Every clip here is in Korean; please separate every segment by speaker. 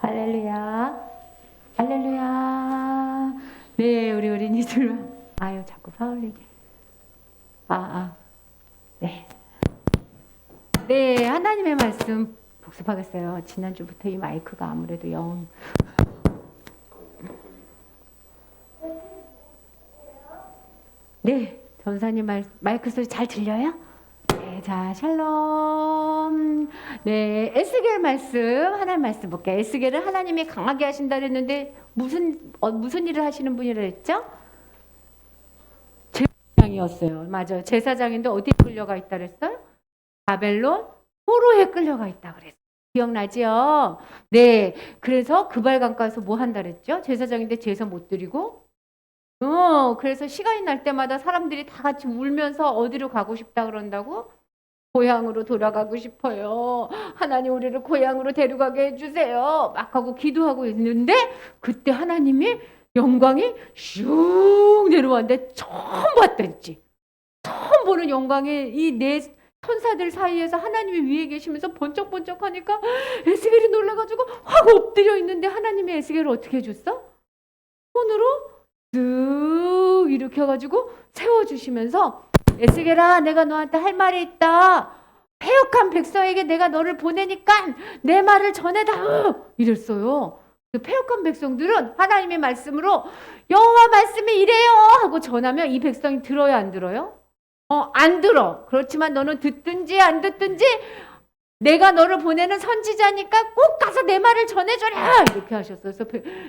Speaker 1: 할렐루야. 할렐루야. 네, 우리 어린이들. 아유, 자꾸 파울리게. 네. 네, 하나님의 말씀 복습하겠어요. 지난주부터 이 마이크가 아무래도 영. 네, 전사님 마이크 소리 잘 들려요? 네, 자, 샬롬. 네, 에스겔 말씀, 하나님 말씀 볼게요. 에스겔은 하나님이 강하게 하신다 그랬는데 무슨 일을 하시는 분이라 했죠? 제사장이었어요. 맞아요. 제사장인데 어디에 끌려가 있다 그랬어요? 바벨론 포로에 끌려가 있다 그랬어요. 기억나지요? 네, 그래서 그발강가에서 뭐 한다 그랬죠? 제사장인데 제사 못 드리고 그래서 시간이 날 때마다 사람들이 다 같이 울면서 어디로 가고 싶다 그런다고? 고향으로 돌아가고 싶어요. 하나님 우리를 고향으로 데려가게 해주세요. 막 하고 기도하고 있는데 그때 하나님이 영광이 슉 내려왔는데 처음 봤댔지. 처음 보는 영광이 이 네 천사들 사이에서 하나님이 위에 계시면서 번쩍번쩍하니까 에스겔이 놀라가지고 확 엎드려 있는데 하나님이 에스겔을 어떻게 해줬어? 손으로 쓱 일으켜가지고 세워주시면서 에스겔아 내가 너한테 할 말이 있다. 패역한 백성에게 내가 너를 보내니까 내 말을 전해다. 이랬어요. 그 패역한 백성들은 하나님의 말씀으로 여호와 말씀이 이래요 하고 전하면 이 백성이 들어요 안 들어요? 안 들어. 그렇지만 너는 듣든지 안 듣든지 내가 너를 보내는 선지자니까 꼭 가서 내 말을 전해줘라 이렇게 하셨어요. 그래서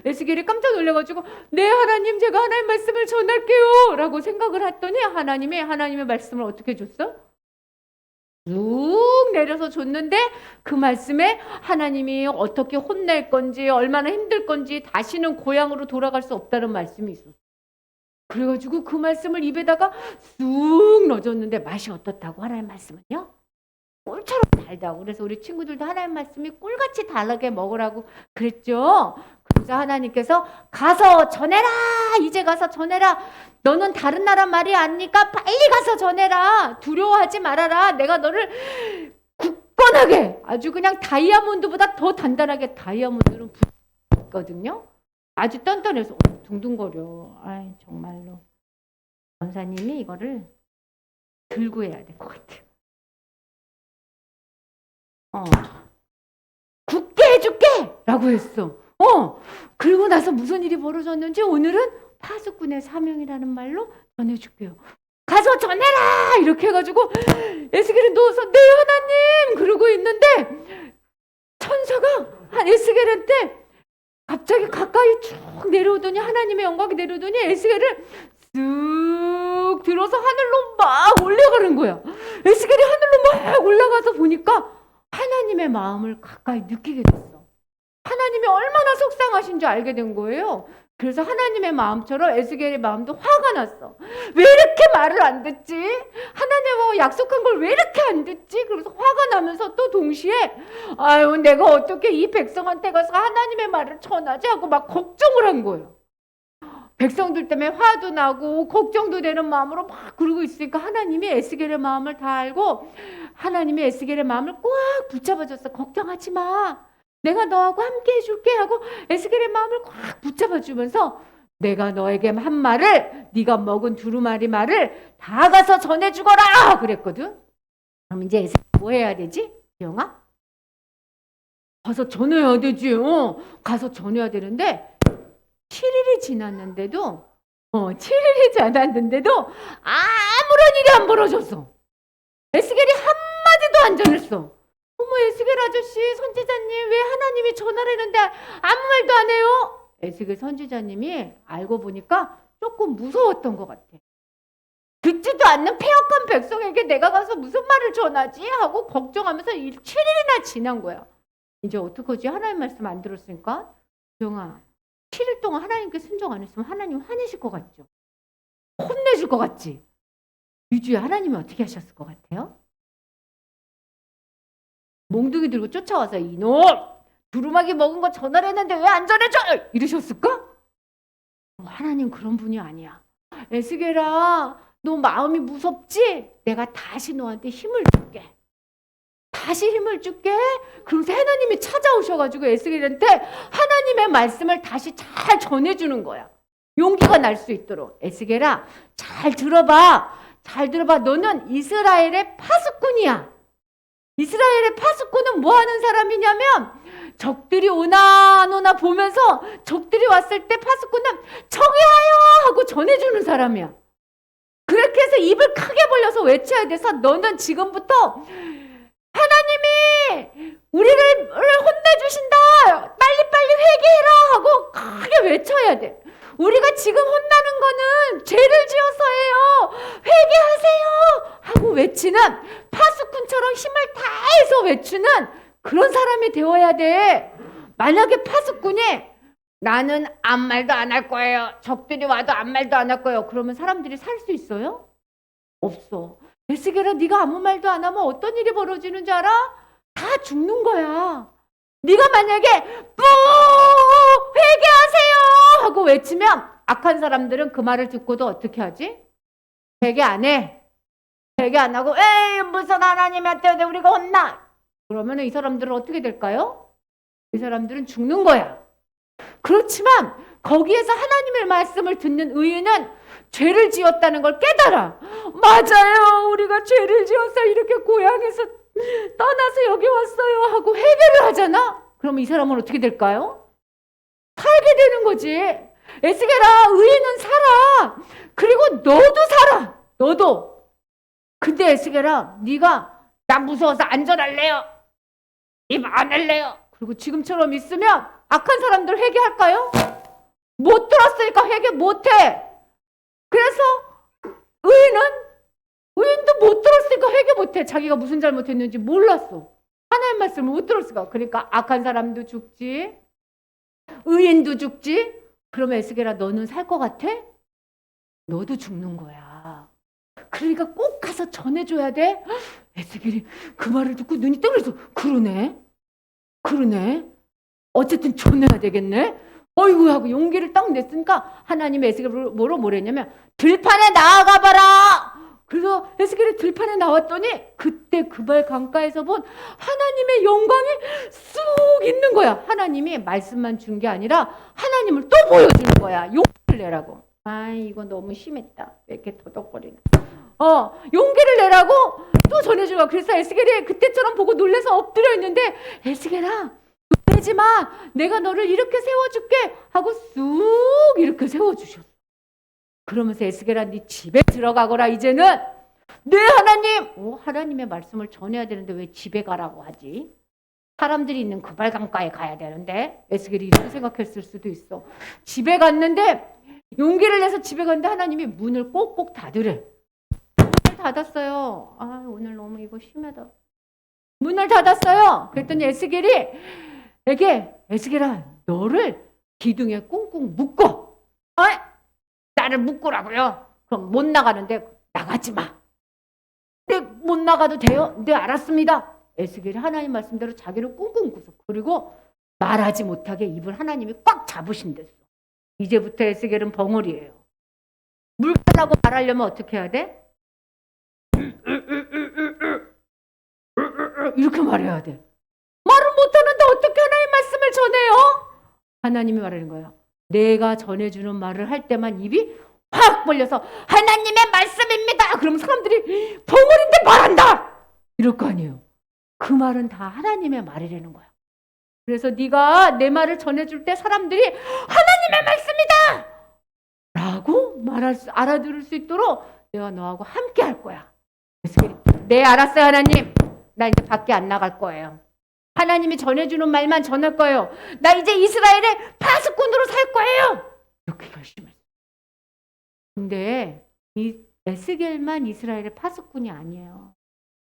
Speaker 1: 에스겔이 깜짝 놀라가지고 네 하나님 제가 하나님 말씀을 전할게요 라고 생각을 했더니 하나님의 말씀을 어떻게 줬어? 쭉 내려서 줬는데 그 말씀에 하나님이 어떻게 혼낼 건지 얼마나 힘들 건지 다시는 고향으로 돌아갈 수 없다는 말씀이 있었어요. 그래가지고 그 말씀을 입에다가 쑥 넣어줬는데 맛이 어떻다고 하나님 말씀은요? 꿀처럼 달다고. 그래서 우리 친구들도 하나님 말씀이 꿀같이 달게 먹으라고 그랬죠. 그래서 하나님께서 가서 전해라. 이제 가서 전해라. 너는 다른 나라 말이 아니니까 빨리 가서 전해라. 두려워하지 말아라. 내가 너를 굳건하게 아주 그냥 다이아몬드보다 더 단단하게 다이아몬드는 붙거든요. 아주 떱떱해서 둥둥거려. 아이 정말로 전사님이 이거를 들고 해야 될 것 같아요. 굳게 해줄게! 라고 했어. 그리고 나서 무슨 일이 벌어졌는지 오늘은 파수꾼의 사명이라는 말로 전해줄게요. 가서 전해라! 이렇게 해가지고 에스겔이 누워서 네 하나님! 그러고 있는데 천사가 한 에스겔한테 갑자기 가까이 쭉 내려오더니 하나님의 영광이 내려오더니 에스겔을 쓱 들어서 하늘로 막 올라가는 거야. 에스겔이 하늘로 막 올라가서 보니까 하나님의 마음을 가까이 느끼게 됐어. 하나님이 얼마나 속상하신 줄 알게 된 거예요. 그래서 하나님의 마음처럼 에스겔의 마음도 화가 났어. 왜 이렇게 말을 안 듣지? 하나님하고 약속한 걸 왜 이렇게 안 듣지? 그래서 화가 나면서 또 동시에 아유 내가 어떻게 이 백성한테 가서 하나님의 말을 전하지 하고 막 걱정을 한 거예요. 백성들 때문에 화도 나고 걱정도 되는 마음으로 막 그러고 있으니까 하나님이 에스겔의 마음을 다 알고 하나님이 에스겔의 마음을 꽉 붙잡아줬어. 걱정하지 마. 내가 너하고 함께 해줄게 하고 에스겔의 마음을 꽉 붙잡아주면서 내가 너에게 한 말을 네가 먹은 두루마리 말을 다 가서 전해주거라 그랬거든. 그럼 이제 에스겔 뭐 해야 되지? 영아? 가서 전해야 되지. 가서 전해야 되는데 7일이 지났는데도 7일이 지났는데도 아무런 일이 안 벌어졌어. 에스겔이 한마디도 안 전했어. 어머 에스겔 아저씨 선지자님 왜 하나님이 전화를 했는데 아무 말도 안 해요? 에스겔 선지자님이 알고 보니까 조금 무서웠던 것 같아. 듣지도 않는 패역한 백성에게 내가 가서 무슨 말을 전하지? 하고 걱정하면서 7일이나 지난 거야. 이제 어떡하지? 하나님 말씀 안 들었으니까. 영아 7일 동안 하나님께 순종 안 했으면 하나님 화내실 것 같죠? 혼내줄 것 같지? 유주에 하나님이 어떻게 하셨을 것 같아요? 몽둥이 들고 쫓아와서 이놈! 두루마기 먹은 거 전화를 했는데 왜 안 전해줘? 이러셨을까? 하나님 그런 분이 아니야. 에스겔아 너 마음이 무섭지? 내가 다시 너한테 힘을 줄게. 다시 힘을 줄게. 그러면서 하나님이 찾아오셔가지고 에스겔한테 하나님의 말씀을 다시 잘 전해주는 거야. 용기가 날 수 있도록. 에스겔아, 잘 들어봐. 잘 들어봐. 너는 이스라엘의 파수꾼이야. 이스라엘의 파수꾼은 뭐 하는 사람이냐면 적들이 오나 안 오나 보면서 적들이 왔을 때 파수꾼은 적이 와요 하고 전해주는 사람이야. 그렇게 해서 입을 크게 벌려서 외쳐야 돼서 너는 지금부터 하나님이 우리를 혼내주신다. 빨리빨리 회개해라 하고 크게 외쳐야 돼. 우리가 지금 혼나는 거는 죄를 지어서예요. 회개하세요 하고 외치는 파수꾼처럼 힘을 다해서 외치는 그런 사람이 되어야 돼. 만약에 파수꾼이 나는 아무 말도 안 할 거예요. 적들이 와도 아무 말도 안 할 거예요. 그러면 사람들이 살 수 있어요? 없어. 에스겔아, 네가 아무 말도 안 하면 어떤 일이 벌어지는 줄 알아? 다 죽는 거야. 네가 만약에 뿌 회개하세요 하고 외치면 악한 사람들은 그 말을 듣고도 어떻게 하지? 회개 안 해. 회개 안 하고 에이 무슨 하나님한테 우리가 혼나. 그러면 이 사람들은 어떻게 될까요? 이 사람들은 죽는 거야. 그렇지만 거기에서 하나님의 말씀을 듣는 의인은 죄를 지었다는 걸 깨달아. 맞아요. 우리가 죄를 지어서 이렇게 고향에서 떠나서 여기 왔어요 하고 회개를 하잖아. 그럼 이 사람은 어떻게 될까요? 살게 되는 거지. 에스겔아, 의인은 살아. 그리고 너도 살아. 너도. 근데 에스겔아, 네가 나 무서워서 안전할래요. 입 안 할래요. 그리고 지금처럼 있으면 악한 사람들 회개할까요? 못 들었으니까 회개 못해. 그래서 의인도 못 들었으니까 회개 못해. 자기가 무슨 잘못했는지 몰랐어. 하나님 말씀을 못 들었으니까. 그러니까 악한 사람도 죽지, 의인도 죽지. 그러면 에스겔아, 너는 살 것 같아? 너도 죽는 거야. 그러니까 꼭 가서 전해줘야 돼. 에스겔이 그 말을 듣고 눈이 떠그래서 그러네. 어쨌든 전해야 되겠네. 어이구 하고 용기를 딱 냈으니까 하나님이 에스겔을 뭐랬냐면 들판에 나아가봐라. 그래서 에스겔이 들판에 나왔더니 그때 그발 강가에서 본 하나님의 영광이 쑥 있는 거야. 하나님이 말씀만 준 게 아니라 하나님을 또 보여주는 거야. 용기를 내라고. 이거 너무 심했다. 왜 이렇게 터덕거리나. 용기를 내라고 또 전해준 거야. 그래서 에스겔이 그때처럼 보고 놀라서 엎드려 있는데 에스겔아, 놀라지 마. 내가 너를 이렇게 세워줄게 하고 쑥 이렇게 세워주셨어. 그러면서 에스겔아, 네 집에 들어가거라. 이제는 네 하나님. 하나님의 말씀을 전해야 되는데 왜 집에 가라고 하지? 사람들이 있는 그 발강가에 가야 되는데. 에스겔이 이렇게 생각했을 수도 있어. 집에 갔는데 용기를 내서 집에 갔는데 하나님이 문을 꼭꼭 닫으래. 문을 닫았어요. 오늘 너무 이거 심하다. 문을 닫았어요. 그랬더니 에스겔아, 너를 기둥에 꽁꽁 묶어. 나를 묶으라고요? 그럼 못 나가는데 나가지 마. 네, 못 나가도 돼요? 네, 알았습니다. 에스겔이 하나님 말씀대로 자기를 꽁꽁 묶어서, 그리고 말하지 못하게 입을 하나님이 꽉 잡으신댔어. 이제부터 에스겔은 벙어리예요. 물 달라고 말하려면 어떻게 해야 돼? 이렇게 말해야 돼. 말을 못하는데 어떻게 하나님 말씀을 전해요? 하나님이 말하는 거예요. 내가 전해주는 말을 할 때만 입이 확 벌려서 하나님의 말씀입니다. 그러면 사람들이 벙어리인데 말한다. 이럴 거 아니에요. 그 말은 다 하나님의 말이라는 거야. 그래서 네가 내 말을 전해줄 때 사람들이 하나님의 말씀이다 라고 알아들을 수 있도록 내가 너하고 함께 할 거야. 그래서 네, 알았어요 하나님. 나 이제 밖에 안 나갈 거예요. 하나님이 전해주는 말만 전할 거예요. 나 이제 이스라엘의 파수꾼으로 살 거예요. 이렇게 결심했어요. 근데 이 에스겔만 이스라엘의 파수꾼이 아니에요.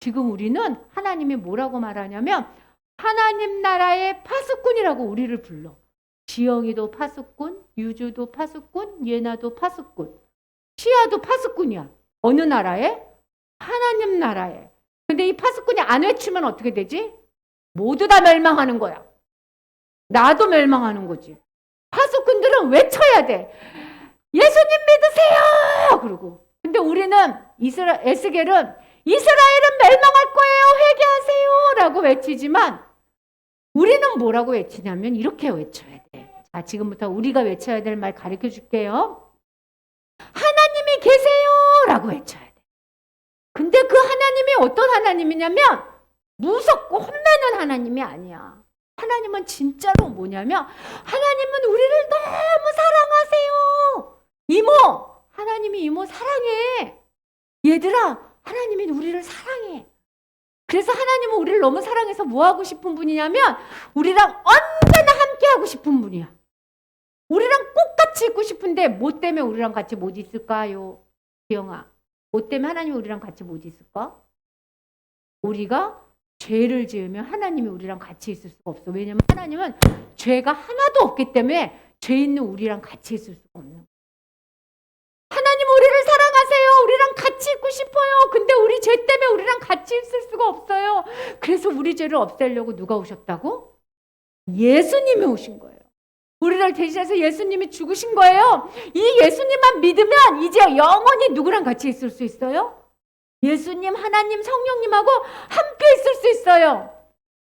Speaker 1: 지금 우리는 하나님이 뭐라고 말하냐면 하나님 나라의 파수꾼이라고 우리를 불러. 지영이도 파수꾼, 유주도 파수꾼, 예나도 파수꾼, 시아도 파수꾼이야. 어느 나라에? 하나님 나라에. 근데 이 파수꾼이 안 외치면 어떻게 되지? 모두 다 멸망하는 거야. 나도 멸망하는 거지. 파수꾼들은 외쳐야 돼. 예수님 믿으세요! 그러고. 근데 우리는 에스겔은 이스라엘은 멸망할 거예요. 회개하세요. 라고 외치지만 우리는 뭐라고 외치냐면 이렇게 외쳐야 돼. 자, 지금부터 우리가 외쳐야 될 말 가르쳐 줄게요. 하나님이 계세요. 라고 외쳐야 돼. 근데 그 하나님이 어떤 하나님이냐면 무섭고 혼내는 하나님이 아니야. 하나님은 진짜로 뭐냐면 하나님은 우리를 너무 사랑하세요. 이모, 하나님이 이모 사랑해. 얘들아, 하나님이 우리를 사랑해. 그래서 하나님은 우리를 너무 사랑해서 뭐 하고 싶은 분이냐면 우리랑 언제나 함께 하고 싶은 분이야. 우리랑 꼭 같이 있고 싶은데 뭐 때문에 우리랑 같이 못 있을까요? 기영아, 뭐 때문에 하나님이 우리랑 같이 못 있을까? 우리가 죄를 지으면 하나님이 우리랑 같이 있을 수가 없어. 왜냐면 하나님은 죄가 하나도 없기 때문에 죄 있는 우리랑 같이 있을 수가 없는 거야. 하나님 우리를 사랑하세요. 우리랑 같이 있고 싶어요. 근데 우리 죄 때문에 우리랑 같이 있을 수가 없어요. 그래서 우리 죄를 없애려고 누가 오셨다고? 예수님이 오신 거예요. 우리를 대신해서 예수님이 죽으신 거예요. 이 예수님만 믿으면 이제 영원히 누구랑 같이 있을 수 있어요? 예수님, 하나님, 성령님하고 함께 있을 수 있어요.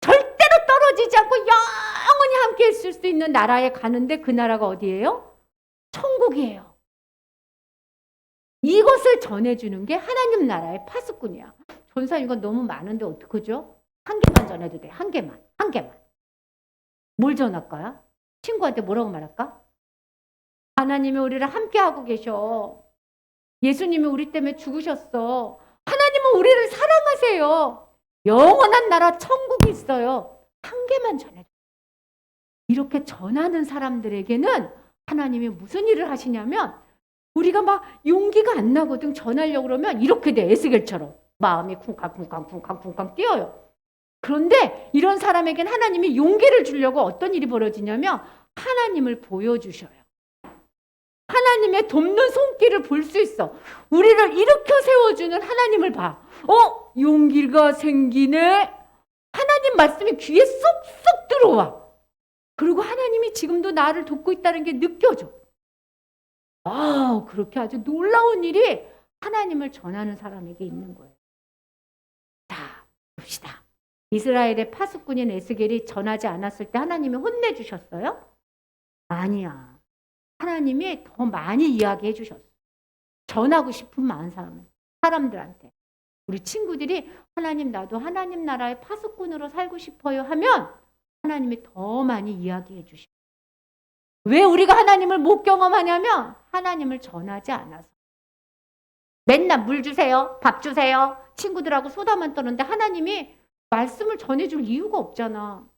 Speaker 1: 절대로 떨어지지 않고 영원히 함께 있을 수 있는 나라에 가는데 그 나라가 어디예요? 천국이에요. 이것을 전해주는 게 하나님 나라의 파수꾼이야. 전사님 이건 너무 많은데 어떡하죠? 한 개만 전해도 돼. 한 개만. 뭘 전할까요? 친구한테 뭐라고 말할까? 하나님이 우리를 함께하고 계셔. 예수님이 우리 때문에 죽으셨어. 하나님은 우리를 사랑하세요. 영원한 나라 천국이 있어요. 한 개만 전해줘. 이렇게 전하는 사람들에게는 하나님이 무슨 일을 하시냐면 우리가 막 용기가 안 나거든. 전하려고 그러면 이렇게 돼. 에스겔처럼 마음이 쿵쾅쿵쾅 뛰어요. 그런데 이런 사람에겐 하나님이 용기를 주려고 어떤 일이 벌어지냐면 하나님을 보여주셔요. 하나님의 돕는 손길을 볼 수 있어. 우리를 일으켜 세워주는 하나님을 봐. 용기가 생기네. 하나님 말씀이 귀에 쏙쏙 들어와. 그리고 하나님이 지금도 나를 돕고 있다는 게 느껴져. 그렇게 아주 놀라운 일이 하나님을 전하는 사람에게 있는 거예요. 자, 봅시다. 이스라엘의 파수꾼인 에스겔이 전하지 않았을 때 하나님이 혼내주셨어요? 아니야. 하나님이 더 많이 이야기해 주셨어. 전하고 싶은 많은 사람들한테. 우리 친구들이 하나님 나도 하나님 나라의 파수꾼으로 살고 싶어요 하면 하나님이 더 많이 이야기해 주셔. 왜 우리가 하나님을 못 경험하냐면 하나님을 전하지 않아서. 맨날 물 주세요. 밥 주세요. 친구들하고 수다만 떠는데 하나님이 말씀을 전해줄 이유가 없잖아.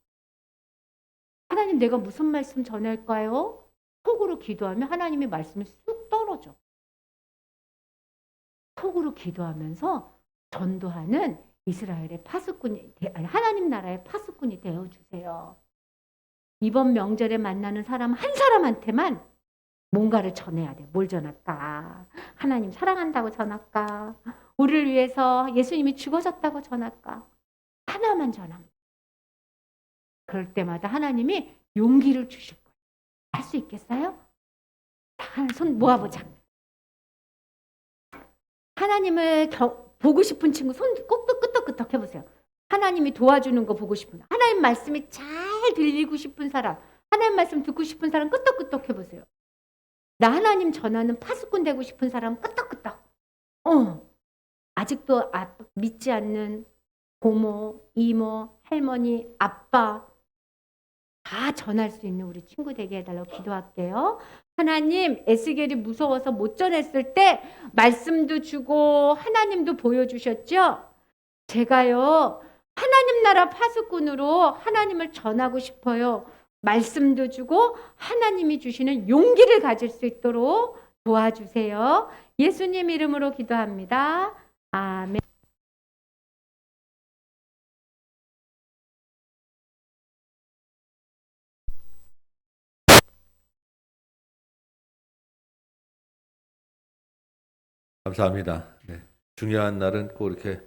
Speaker 1: 하나님 내가 무슨 말씀 전할까요? 속으로 기도하면 하나님의 말씀이 쑥 떨어져. 속으로 기도하면서 전도하는 이스라엘의 파수꾼이, 하나님 나라의 파수꾼이 되어주세요. 이번 명절에 만나는 사람 한 사람한테만 뭔가를 전해야 돼. 뭘 전할까? 하나님 사랑한다고 전할까? 우리를 위해서 예수님이 죽어졌다고 전할까? 하나만 전합니다. 그럴 때마다 하나님이 용기를 주실 거예요. 할 수 있겠어요? 손 모아보자. 하나님을 보고 싶은 친구 손 꼭 끄덕끄덕 해보세요. 하나님이 도와주는 거 보고 싶은, 하나님 말씀이 잘 들리고 싶은 사람, 하나님 말씀 듣고 싶은 사람 끄덕끄덕 해보세요. 나 하나님 전하는 파수꾼 되고 싶은 사람 끄덕끄덕. 아직도 믿지 않는 고모, 이모, 할머니, 아빠 다 전할 수 있는 우리 친구 되게 해달라고 기도할게요. 하나님, 에스겔이 무서워서 못 전했을 때 말씀도 주고 하나님도 보여주셨죠? 제가요, 하나님 나라 파수꾼으로 하나님을 전하고 싶어요. 말씀도 주고 하나님이 주시는 용기를 가질 수 있도록 도와주세요. 예수님 이름으로 기도합니다. 아멘.
Speaker 2: 감사합니다. 네. 중요한 날은 꼭 이렇게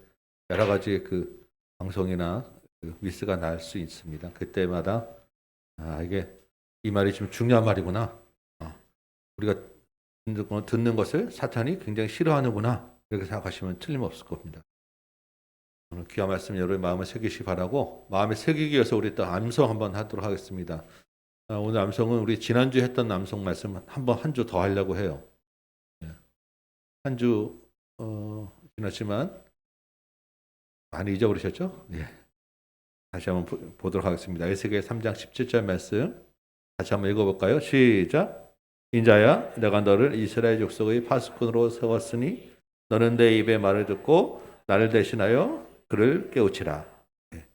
Speaker 2: 여러 가지 그 방송이나 그 미스가 날 수 있습니다. 그때마다 이게 이 말이 좀 중요한 말이구나. 우리가 듣는 것을 사탄이 굉장히 싫어하는구나. 이렇게 생각하시면 틀림없을 겁니다. 오늘 귀한 말씀 여러분 마음에 새기시 바라고 마음에 새기기 위해서 우리 또 암송 한번 하도록 하겠습니다. 오늘 암송은 우리 지난주에 했던 암송 말씀 한 주 더 하려고 해요. 한 주 지났지만 많이 잊어버리셨죠? 예. 다시 한번 보도록 하겠습니다. 에스겔 3장 17절 말씀 다시 한번 읽어볼까요? 시작. 인자야 내가 너를 이스라엘 족속의 파수꾼으로 세웠으니 너는 내 입의 말을 듣고 나를 대신하여 그를 깨우치라. 예.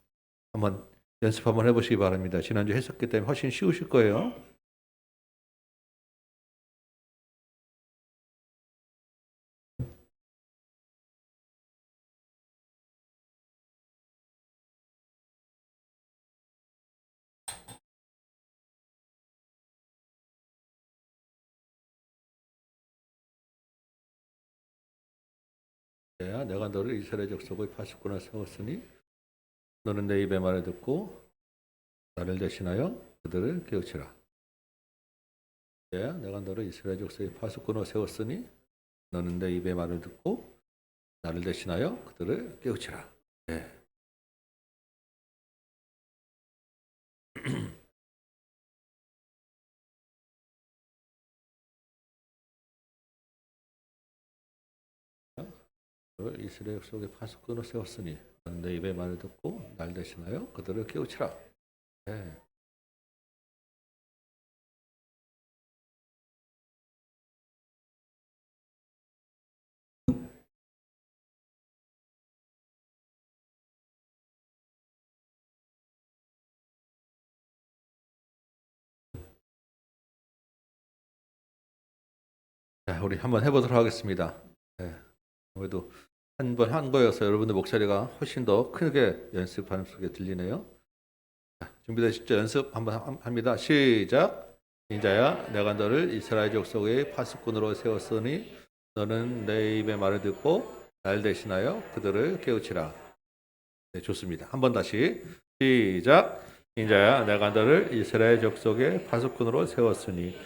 Speaker 2: 한번 연습 한번 해보시기 바랍니다. 지난주 했었기 때문에 훨씬 쉬우실 거예요. 내가 너를 이스라엘 족속의 파수꾼으로 세웠으니 너는 내 입의 말을 듣고 나를 대신하여 그들을 깨우치라. 내가 너를 이스라엘 족속의 파수꾼으로 세웠으니 너는 내 입의 말을 듣고 나를 대신하여 그들을 깨우치라. 네. 이스라엘 족속의 파수꾼으로 세웠으니 너는 내 입의 말을 듣고 나를 대신하여 그들을 깨우치라. 네. 자, 우리 한번 해보도록 하겠습니다. 네. 아무래도 한 번 한 거여서 여러분들 목소리가 훨씬 더 크게 연습하는 속에 들리네요. 자, 준비되시죠? 연습 한번 합니다. 시작. 인자야 내가 너를 이스라엘 족속의 파수꾼으로 세웠으니 너는 내 입의 말을 듣고 날 대신하여 그들을 깨우치라. 네, 좋습니다. 한 번 다시 시작. 인자야 내가 너를 이스라엘 족속의 파수꾼으로 세웠으니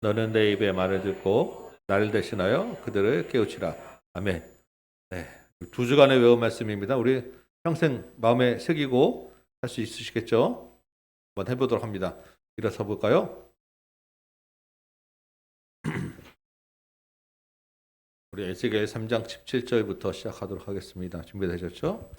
Speaker 2: 너는 내 입의 말을 듣고 나를 대신하여 그들을 깨우치라. 아멘. 네, 두 주간의 외운 말씀입니다. 우리 평생 마음에 새기고 할 수 있으시겠죠? 한번 해보도록 합니다. 일어서 볼까요? 우리 에스겔 3장 17절부터 시작하도록 하겠습니다. 준비되셨죠?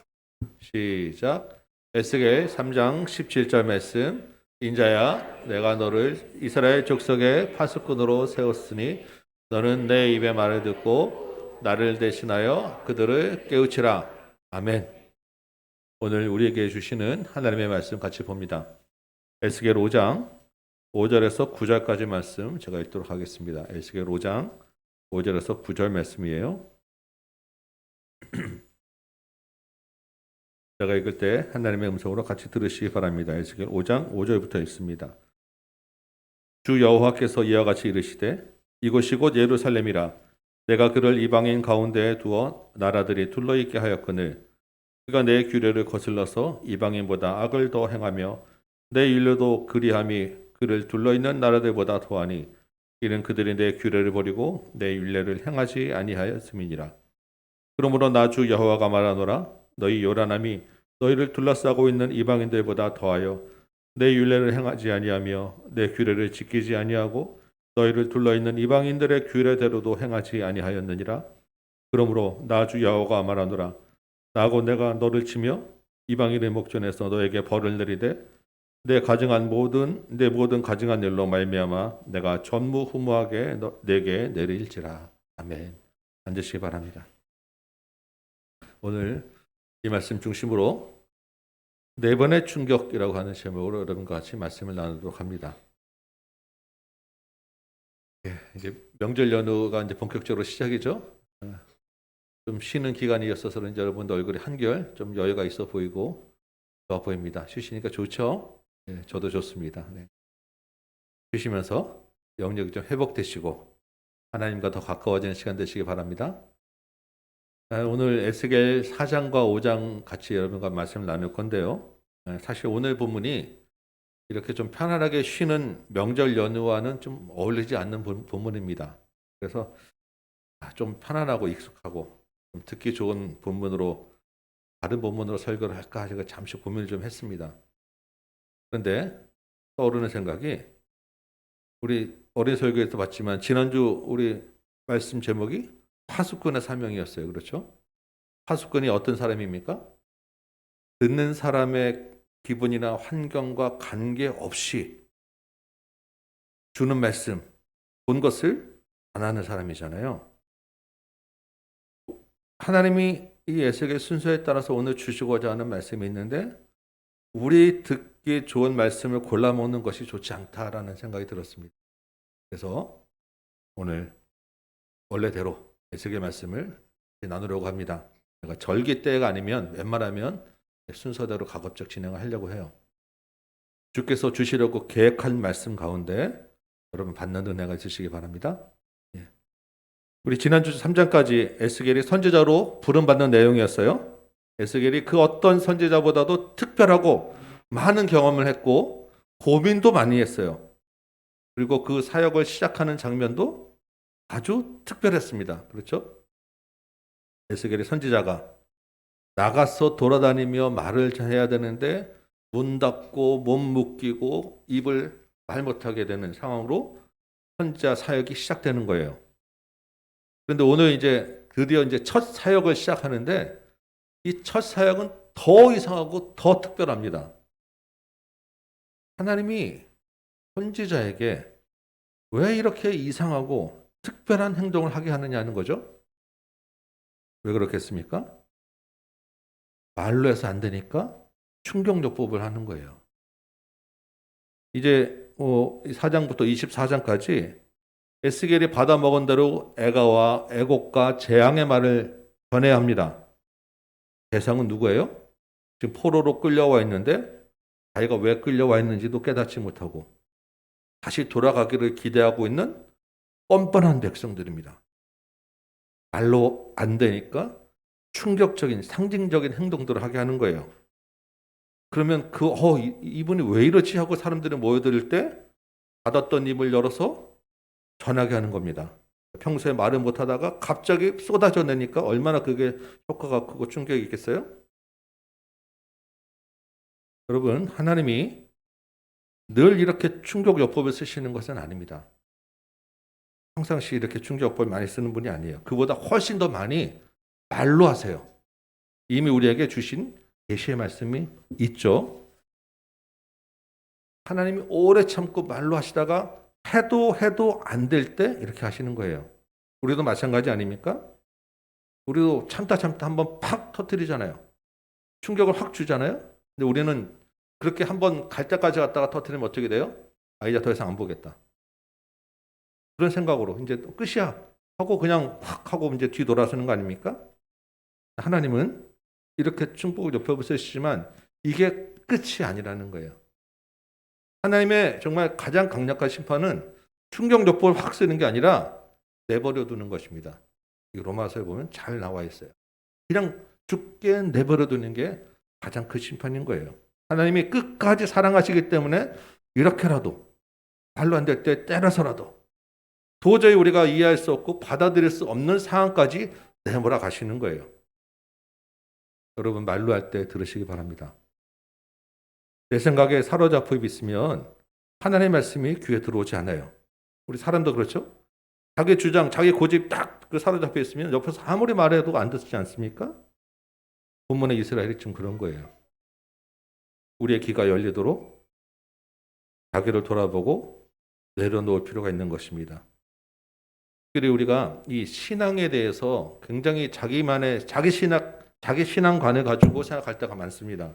Speaker 2: 시작. 에스겔 3장 17절 말씀. 인자야 내가 너를 이스라엘 족속의 파수꾼으로 세웠으니 너는 내 입의 말을 듣고 나를 대신하여 그들을 깨우치라. 아멘. 오늘 우리에게 주시는 하나님의 말씀 같이 봅니다. 에스겔 5장 5절에서 9절까지 말씀 제가 읽도록 하겠습니다. 에스겔 5장 5절에서 9절 말씀이에요. 제가 읽을 때 하나님의 음성으로 같이 들으시기 바랍니다. 에스겔 5장 5절부터 읽습니다. 주 여호와께서 이와 같이 이르시되 이곳이 곧 예루살렘이라. 내가 그를 이방인 가운데에 두어 나라들이 둘러있게 하였거늘 그가 내 규례를 거슬러서 이방인보다 악을 더 행하며 내 율례도 그리함이 그를 둘러있는 나라들보다 더하니 이는 그들이 내 규례를 버리고 내 율례를 행하지 아니하였음이니라. 그러므로 나 주 여호와가 말하노라. 너희 요란함이 너희를 둘러싸고 있는 이방인들보다 더하여 내 율례를 행하지 아니하며 내 규례를 지키지 아니하고 너희를 둘러있는 이방인들의 규례대로도 행하지 아니하였느니라. 그러므로 나 주 여호와가 말하노라. 나고 내가 너를 치며 이방인의 목전에서 너에게 벌을 내리되 내 모든 가증한 일로 말미암아 내가 전무후무하게 내게 내릴지라. 아멘. 앉으시기 바랍니다. 오늘 이 말씀 중심으로 네 번의 충격이라고 하는 제목으로 여러분과 같이 말씀을 나누도록 합니다. 이제 명절 연휴가 이제 본격적으로 시작이죠. 좀 쉬는 기간이었어서 그런지 여러분들 얼굴이 한결 좀 여유가 있어 보이고 좋아 보입니다. 쉬시니까 좋죠? 네, 저도 좋습니다. 네. 쉬시면서 영역이 좀 회복되시고 하나님과 더 가까워지는 시간 되시기 바랍니다. 오늘 에스겔 4장과 5장 같이 여러분과 말씀을 나눌 건데요. 사실 오늘 본문이 이렇게 좀 편안하게 쉬는 명절 연휴와는 좀 어울리지 않는 본문입니다. 그래서 좀 편안하고 익숙하고 좀 듣기 좋은 본문으로 다른 본문으로 설교를 할까 제가 잠시 고민을 좀 했습니다. 그런데 떠오르는 생각이 우리 어린 설교에서 봤지만 지난주 우리 말씀 제목이 파수꾼의 사명이었어요. 그렇죠? 파수꾼이 어떤 사람입니까? 듣는 사람의 기분이나 환경과 관계없이 주는 말씀, 본 것을 전하는 사람이잖아요. 하나님이 이 에스겔 순서에 따라서 오늘 주시고자 하는 말씀이 있는데 우리 듣기 좋은 말씀을 골라 먹는 것이 좋지 않다라는 생각이 들었습니다. 그래서 오늘 원래대로 에스겔 말씀을 나누려고 합니다. 제가 절기 때가 아니면 웬만하면 순서대로 가급적 진행을 하려고 해요. 주께서 주시려고 계획한 말씀 가운데 여러분 받는 은혜가 있으시기 바랍니다. 우리 지난주 3장까지 에스겔이 선지자로 부름받는 내용이었어요. 에스겔이 그 어떤 선지자보다도 특별하고 많은 경험을 했고 고민도 많이 했어요. 그리고 그 사역을 시작하는 장면도 아주 특별했습니다. 그렇죠? 에스겔이 선지자가 나가서 돌아다니며 말을 해야 되는데 문 닫고 몸 묶이고 입을 말 못하게 되는 상황으로 선지자 사역이 시작되는 거예요. 그런데 오늘 이제 드디어 이제 첫 사역을 시작하는데 이 첫 사역은 더 이상하고 더 특별합니다. 하나님이 선지자에게 왜 이렇게 이상하고 특별한 행동을 하게 하느냐는 거죠. 왜 그렇겠습니까? 말로 해서 안 되니까 충격요법을 하는 거예요. 이제 4장부터 24장까지 에스겔이 받아먹은 대로 애가와 애곡과 재앙의 말을 전해야 합니다. 대상은 누구예요? 지금 포로로 끌려와 있는데 자기가 왜 끌려와 있는지도 깨닫지 못하고 다시 돌아가기를 기대하고 있는 뻔뻔한 백성들입니다. 말로 안 되니까 충격적인 상징적인 행동들을 하게 하는 거예요. 그러면 이분이 왜 이러지 하고 사람들이 모여들 때 닫았던 입을 열어서 전하게 하는 겁니다. 평소에 말을 못하다가 갑자기 쏟아져 내니까 얼마나 그게 효과가 크고 충격이 있겠어요? 여러분, 하나님이 늘 이렇게 충격요법을 쓰시는 것은 아닙니다. 평상시 이렇게 충격요법을 많이 쓰는 분이 아니에요. 그보다 훨씬 더 많이 말로 하세요. 이미 우리에게 주신 계시의 말씀이 있죠. 하나님이 오래 참고 말로 하시다가 해도 안 될 때 이렇게 하시는 거예요. 우리도 마찬가지 아닙니까? 우리도 참다 한번 팍 터뜨리잖아요. 충격을 확 주잖아요. 근데 우리는 그렇게 한번 갈 때까지 갔다가 터뜨리면 어떻게 돼요? 이제 더 이상 안 보겠다. 그런 생각으로 이제 끝이야 하고 그냥 확 하고 이제 뒤돌아서는 거 아닙니까? 하나님은 이렇게 충격을 좁혀 쓰시지만 이게 끝이 아니라는 거예요. 하나님의 정말 가장 강력한 심판은 충격요법을 확 쓰는 게 아니라 내버려 두는 것입니다. 이 로마서에 보면 잘 나와 있어요. 그냥 죽게 내버려 두는 게 가장 큰 심판인 거예요. 하나님이 끝까지 사랑하시기 때문에 이렇게라도 말로 안 될 때 때려서라도 도저히 우리가 이해할 수 없고 받아들일 수 없는 상황까지 내몰아 가시는 거예요. 여러분 말로 할 때 들으시기 바랍니다. 내 생각에 사로잡혀 있으면 하나님의 말씀이 귀에 들어오지 않아요. 우리 사람도 그렇죠? 자기 주장, 자기 고집 딱 그 사로잡혀 있으면 옆에서 아무리 말해도 안 듣지 않습니까? 본문의 이스라엘이 좀 그런 거예요. 우리의 귀가 열리도록 자기를 돌아보고 내려놓을 필요가 있는 것입니다. 특별히 우리가 이 신앙에 대해서 굉장히 자기 신앙관을 가지고 생각할 때가 많습니다.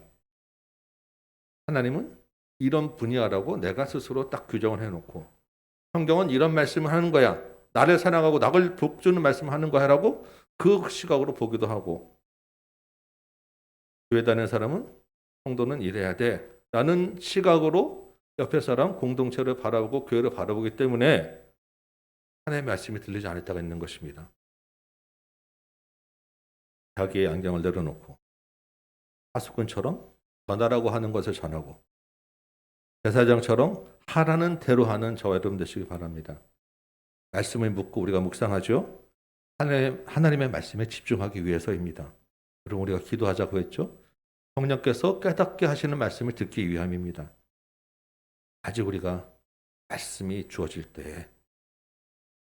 Speaker 2: 하나님은 이런 분야라고 내가 스스로 딱 규정을 해놓고 성경은 이런 말씀을 하는 거야. 나를 사랑하고 나를 복주는 말씀을 하는 거야 라고 그 시각으로 보기도 하고 교회 다니는 사람은 성도는 이래야 돼 라는 시각으로 옆에 사람 공동체를 바라보고 교회를 바라보기 때문에 하나님의 말씀이 들리지 않을 때가 있는 것입니다. 자기의 안경을 내려놓고 파수꾼처럼 전하라고 하는 것을 전하고 제사장처럼 하라는 대로 하는 저와 여러분 되시기 바랍니다. 말씀을 묻고 우리가 묵상하죠. 하나님의 말씀에 집중하기 위해서입니다. 그럼 우리가 기도하자고 했죠. 성령께서 깨닫게 하시는 말씀을 듣기 위함입니다. 아직 우리가 말씀이 주어질 때,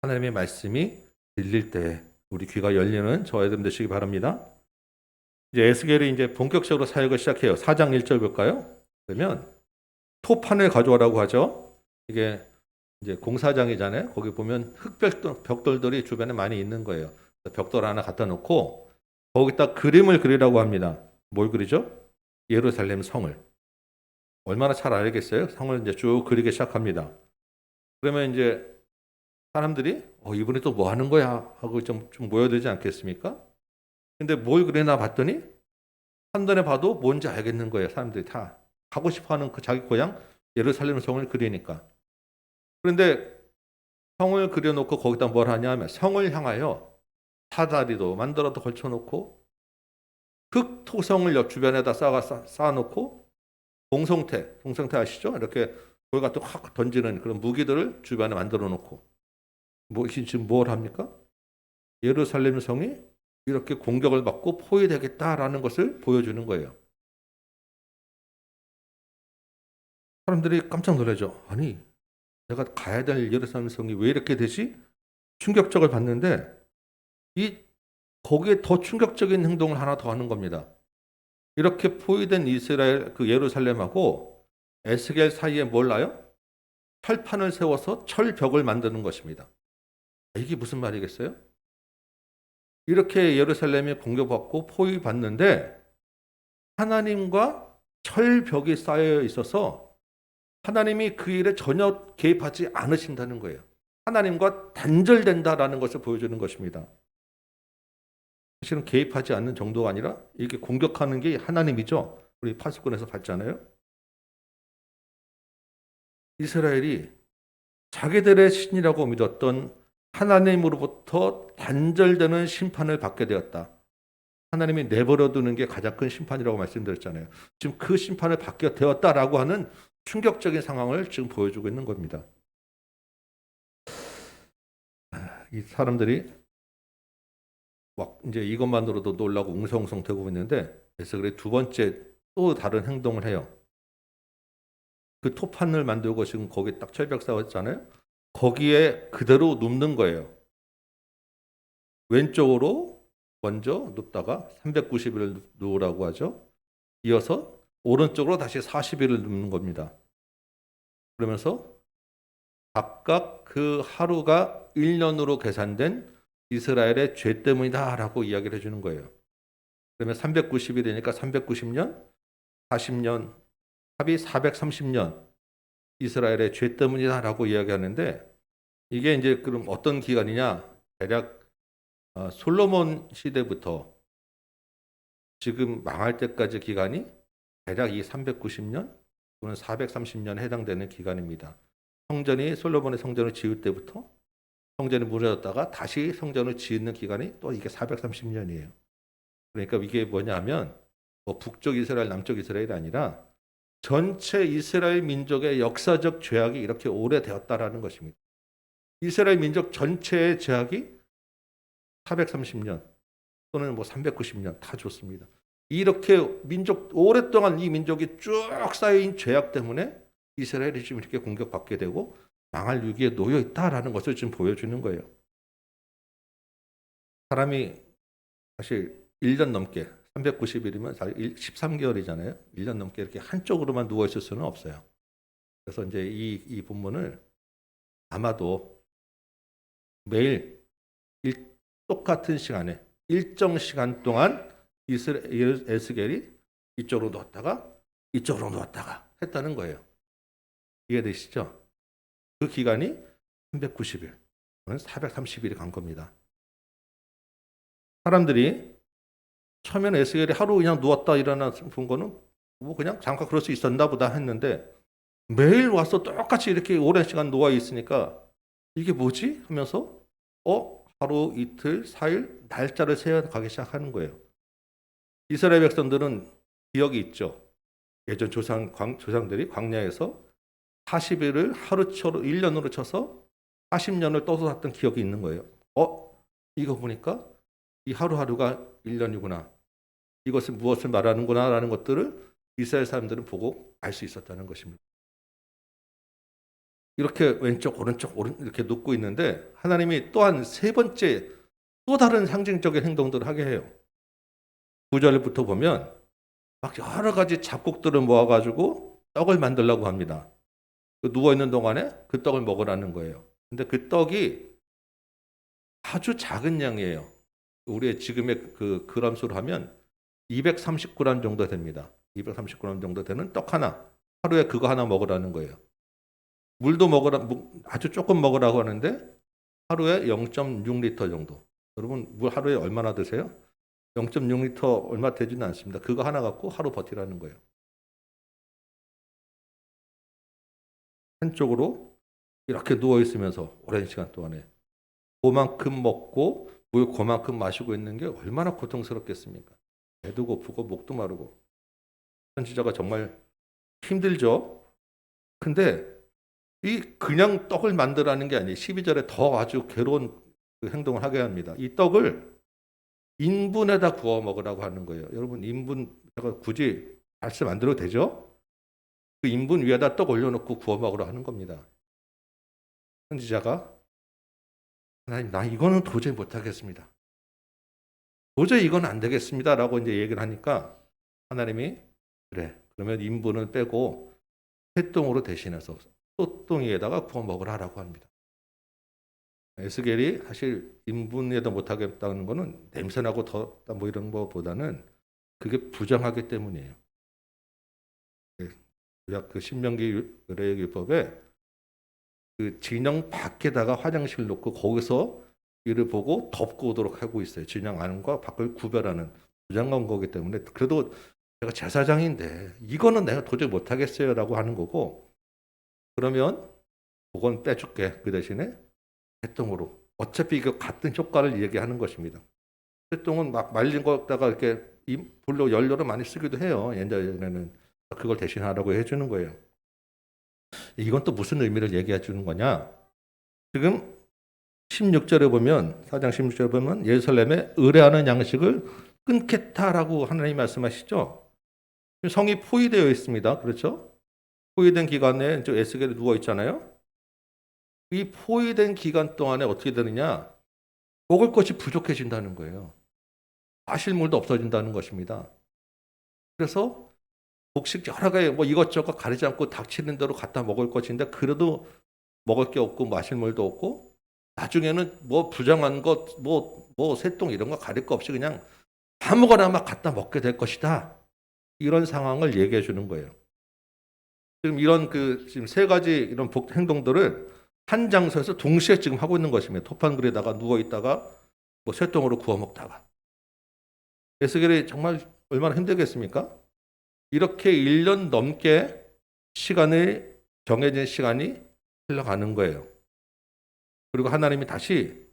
Speaker 2: 하나님의 말씀이 들릴 때 우리 귀가 열리는 저와 여러분 되시기 바랍니다. 이제 에스겔이 이제 본격적으로 사역을 시작해요. 4장 1절 볼까요? 그러면 토판을 가져오라고 하죠. 이게 이제 공사장이잖아요. 거기 보면 벽돌들이 주변에 많이 있는 거예요. 벽돌 하나 갖다 놓고 거기다 그림을 그리라고 합니다. 뭘 그리죠? 예루살렘 성을. 얼마나 잘 알겠어요? 성을 이제 쭉 그리기 시작합니다. 그러면 이제 사람들이 이분이 또 뭐 하는 거야? 하고 좀 모여들지 않겠습니까? 근데 뭘 그리나 봤더니 한눈에 봐도 뭔지 알겠는 거예요. 사람들이 다 가고 싶어하는 그 자기 고향 예루살렘 성을 그리니까. 그런데 성을 그려놓고 거기다 뭘 하냐 하면 성을 향하여 사다리도 만들어도 걸쳐놓고 흙토성을 옆 주변에다 쌓아놓고 동성태 아시죠? 이렇게 돌 같은 거 확 던지는 그런 무기들을 주변에 만들어 놓고 지금 뭘 합니까? 예루살렘 성이 이렇게 공격을 받고 포위되겠다라는 것을 보여주는 거예요. 사람들이 깜짝 놀라죠. 아니, 내가 가야 될 예루살렘 성이 왜 이렇게 되지? 충격적을 받는데 거기에 더 충격적인 행동을 하나 더 하는 겁니다. 이렇게 포위된 이스라엘 그 예루살렘하고 에스겔 사이에 몰라요? 철판을 세워서 철벽을 만드는 것입니다. 이게 무슨 말이겠어요? 이렇게 예루살렘이 공격받고 포위받는데 하나님과 철벽이 쌓여 있어서 하나님이 그 일에 전혀 개입하지 않으신다는 거예요. 하나님과 단절된다라는 것을 보여주는 것입니다. 사실은 개입하지 않는 정도가 아니라 이렇게 공격하는 게 하나님이죠. 우리 파수꾼에서 봤잖아요. 이스라엘이 자기들의 신이라고 믿었던 하나님으로부터 단절되는 심판을 받게 되었다. 하나님이 내버려 두는 게 가장 큰 심판이라고 말씀드렸잖아요. 지금 그 심판을 받게 되었다라고 하는 충격적인 상황을 지금 보여주고 있는 겁니다. 이 사람들이 막 이제 이것만으로도 놀라고 웅성웅성 되고 있는데 에스겔이 두 번째 또 다른 행동을 해요. 그 토판을 만들고 지금 거기 딱 철벽 쌓았잖아요. 거기에 그대로 눕는 거예요. 왼쪽으로 먼저 눕다가 390일을 누우라고 하죠. 이어서 오른쪽으로 다시 40일을 눕는 겁니다. 그러면서 각각 그 하루가 1년으로 계산된 이스라엘의 죄 때문이다라고 이야기를 해주는 거예요. 그러면 390이 되니까 390년, 40년, 합이 430년 이스라엘의 죄 때문이다라고 이야기하는데 이게 이제 그럼 어떤 기간이냐? 대략 솔로몬 시대부터 지금 망할 때까지 기간이 대략 이 390년 또는 430년에 해당되는 기간입니다. 솔로몬의 성전을 지을 때부터 성전이 무너졌다가 다시 성전을 짓는 기간이 또 이게 430년이에요. 그러니까 이게 뭐냐면 북쪽 이스라엘, 남쪽 이스라엘이 아니라 전체 이스라엘 민족의 역사적 죄악이 이렇게 오래되었다라는 것입니다. 이스라엘 민족 전체의 죄악이 430년 또는 390년 다 좋습니다. 이렇게 오랫동안 이 민족이 쭉 쌓인 죄악 때문에 이스라엘이 지금 이렇게 공격받게 되고 망할 위기에 놓여 있다라는 것을 지금 보여주는 거예요. 사람이 사실 1년 넘게 390일이면 13개월이잖아요. 1년 넘게 이렇게 한쪽으로만 누워 있을 수는 없어요. 그래서 이제 이 본문을 아마도 매일 똑같은 시간에 일정 시간 동안 에스겔이 이쪽으로 놓았다가 이쪽으로 놓았다가 했다는 거예요. 이해되시죠? 그 기간이 390일, 430일이 간 겁니다. 사람들이 처음에는 에스겔이 하루 그냥 누웠다 일어나 본 거는 그냥 잠깐 그럴 수 있었나 보다 했는데 매일 와서 똑같이 이렇게 오랜 시간 누워 있으니까 이게 뭐지? 하면서 하루, 이틀, 4일 날짜를 세어가기 시작하는 거예요. 이스라엘 백성들은 기억이 있죠. 예전 조상들이 광야에서 40일을 하루처럼 1년으로 쳐서 40년을 떠서 샀던 기억이 있는 거예요. 이거 보니까 이 하루하루가 1년이구나. 이것은 무엇을 말하는구나라는 것들을 이스라엘 사람들은 보고 알 수 있었다는 것입니다. 이렇게 왼쪽 오른쪽 이렇게 눕고 있는데 하나님이 또한 세 번째 또 다른 상징적인 행동들을 하게 해요. 9절부터 보면 막 여러 가지 잡곡들을 모아가지고 떡을 만들려고 합니다. 누워있는 동안에 그 떡을 먹으라는 거예요. 근데 그 떡이 아주 작은 양이에요. 우리의 지금의 그 그람수로 하면 230g 정도 됩니다. 230g 정도 되는 떡 하나. 하루에 그거 하나 먹으라는 거예요. 물도 먹으라, 아주 조금 먹으라고 하는데 하루에 0.6리터 정도. 여러분 물 하루에 얼마나 드세요? 0.6리터 얼마 되지는 않습니다. 그거 하나 갖고 하루 버티라는 거예요. 한쪽으로 이렇게 누워 있으면서 오랜 시간 동안에 그만큼 먹고 물 그만큼 마시고 있는 게 얼마나 고통스럽겠습니까? 배도 고프고 목도 마르고 선지자가 정말 힘들죠. 근데 이 그냥 떡을 만들라는 게 아니에요. 12절에 더 아주 괴로운 그 행동을 하게 합니다. 이 떡을 인분에다 구워 먹으라고 하는 거예요. 여러분 인분 제가 굳이 말씀 안 드려도 되죠? 그 인분 위에다 떡 올려놓고 구워 먹으라 하는 겁니다. 선지자가 하나님 나 이거는 도저히 못하겠습니다. 도저히 이건 안 되겠습니다라고 이제 얘기를 하니까 하나님이 그래 그러면 인분을 빼고 횟동으로 대신해서 소똥이에다가 구워 먹으라라고 합니다. 에스겔이 사실 인분에도 못하겠다는 거는 냄새나고 더 뭐 이런 거보다는 그게 부정하기 때문이에요. 그 신명기 레위기법에 그 진영 밖에다가 화장실 놓고 거기서 이를 보고 덮고 오도록 하고 있어요. 진영 안과 밖을 구별하는 부정한 거기 때문에 그래도 제가 제사장인데 이거는 내가 도저히 못하겠어요라고 하는 거고 그러면 그건 빼줄게 그 대신에 햇동으로 어차피 이거 같은 효과를 얘기하는 것입니다. 햇동은 막 말린 거다가 이렇게 불로 연료를 많이 쓰기도 해요. 옛날에는 그걸 대신하라고 해주는 거예요. 이건 또 무슨 의미를 얘기해 주는 거냐? 지금 16절에 보면 4장 16절에 보면 예루살렘에 의뢰하는 양식을 끊겠다라고 하나님 말씀하시죠. 성이 포위되어 있습니다. 그렇죠? 포위된 기간에 에스겔이 누워 있잖아요. 이 포위된 기간 동안에 어떻게 되느냐? 먹을 것이 부족해진다는 거예요. 마실 물도 없어진다는 것입니다. 그래서 곡식 여러 가지 뭐 이것저것 가리지 않고 닥치는 대로 갖다 먹을 것인데 그래도 먹을 게 없고 마실 물도 없고 나중에는 뭐 부정한 것, 뭐 새똥 이런 거 가릴 거 없이 그냥 아무거나 막 갖다 먹게 될 것이다. 이런 상황을 얘기해 주는 거예요. 지금 이런 지금 세 가지 이런 행동들을 한 장소에서 동시에 지금 하고 있는 것입니다. 토판굴에다가 누워 있다가 뭐 쇠똥으로 구워 먹다가. 에스겔이 정말 얼마나 힘들겠습니까? 이렇게 1년 넘게 정해진 시간이 흘러가는 거예요. 그리고 하나님이 다시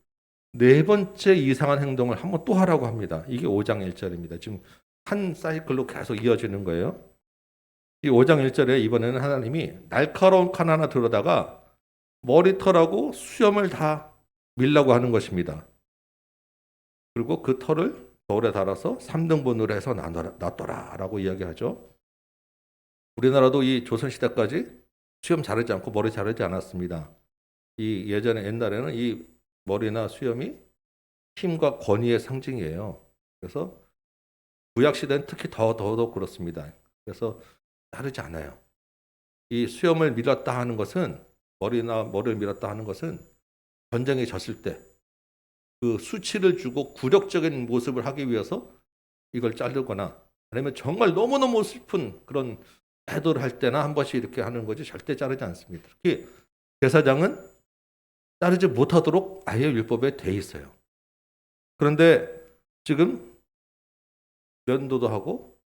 Speaker 2: 네 번째 이상한 행동을 한번 또 하라고 합니다. 이게 5장 1절입니다. 지금 한 사이클로 계속 이어지는 거예요. 이 5장 1절에 이번에는 하나님이 날카로운 칼 하나 들어다가 머리털하고 수염을 다 밀라고 하는 것입니다. 그리고 그 털을 돌에 달아서 3등분으로 해서 놔둬라라고 이야기하죠. 우리나라도 이 조선시대까지 수염 자르지 않고 머리 자르지 않았습니다. 이 예전에 옛날에는 이 머리나 수염이 힘과 권위의 상징이에요. 그래서 구약시대는 특히 더더욱 그렇습니다. 그래서 자르지 않아요. 이 수염을 밀었다 하는 것은 머리를 밀었다 하는 것은 전쟁에 졌을 때 그 수치를 주고 굴욕적인 모습을 하기 위해서 이걸 자르거나 아니면 정말 너무너무 슬픈 그런 애도를 할 때나 한 번씩 이렇게 하는 거지 절대 자르지 않습니다. 특히 제사장은 자르지 못하도록 아예 율법에 돼 있어요. 그런데 지금 면도도 하고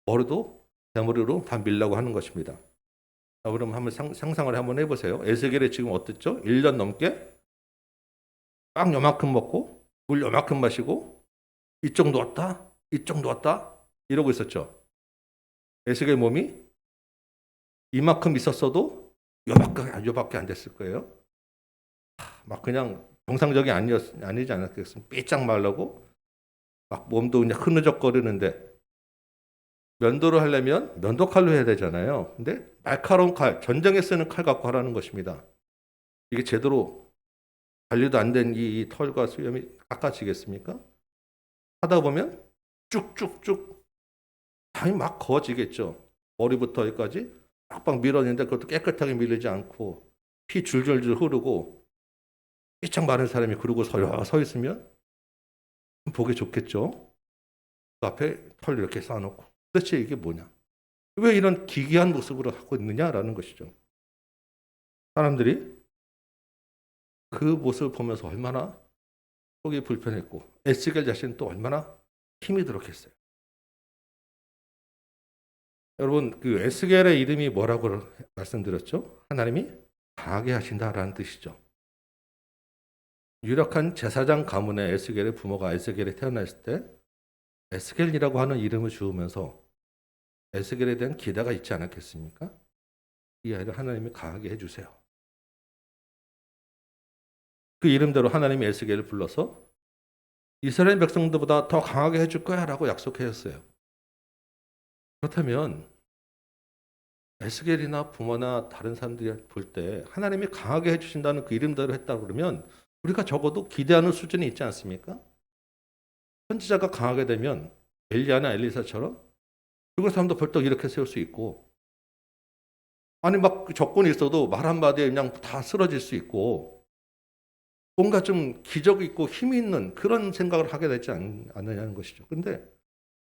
Speaker 2: 머리도 대머리로 다 밀라고 하는 것입니다. 자, 그럼 한번 상상을 한번 해보세요. 에스겔이 지금 어땠죠? 1년 넘게 빵 요만큼 먹고 물 요만큼 마시고 이쪽 놓았다 이쪽 놓았다 이러고 있었죠. 에스겔 몸이 이만큼 있었어도 요밖에 안 됐을 거예요. 막 그냥 정상적이 아니지 않았겠습니까? 삐짝 말라고 막 몸도 그냥 흐느적거리는데 면도를 하려면 면도칼로 해야 되잖아요. 근데 날카로운 칼, 전쟁에 쓰는 칼 갖고 하라는 것입니다. 이게 제대로 관리도 안 된 이 털과 수염이 깎아지겠습니까? 하다 보면 쭉쭉쭉 당연히 막 거지겠죠. 머리부터 여기까지 빡빡 밀었는데 그것도 깨끗하게 밀리지 않고 피 줄줄줄 흐르고 삐창 마른 사람이 그러고 서 있으면 보기 좋겠죠. 그 앞에 털 이렇게 쌓아놓고 도대체 이게 뭐냐? 왜 이런 기괴한 모습으로 하고 있느냐라는 것이죠. 사람들이 그 모습을 보면서 얼마나 속이 불편했고 에스겔 자신은 또 얼마나 힘이 들었겠어요. 여러분 그 에스겔의 이름이 뭐라고 말씀드렸죠? 하나님이 강하게 하신다라는 뜻이죠. 유력한 제사장 가문의 에스겔의 부모가 에스겔이 태어났을 때 에스겔이라고 하는 이름을 주우면서 에스겔에 대한 기대가 있지 않았겠습니까? 이 아이를 하나님이 강하게 해주세요. 그 이름대로 하나님이 에스겔을 불러서 이스라엘 백성들보다 더 강하게 해줄 거야 라고 약속하셨어요. 그렇다면 에스겔이나 부모나 다른 사람들이 볼 때 하나님이 강하게 해주신다는 그 이름대로 했다 그러면 우리가 적어도 기대하는 수준이 있지 않습니까? 선지자가 강하게 되면 엘리야나 엘리사처럼 죽은 사람도 벌떡 일으켜 세울 수 있고 아니 막 적군이 있어도 말 한마디에 그냥 다 쓰러질 수 있고 뭔가 좀 기적 있고 힘이 있는 그런 생각을 하게 되지 않느냐는 것이죠. 근데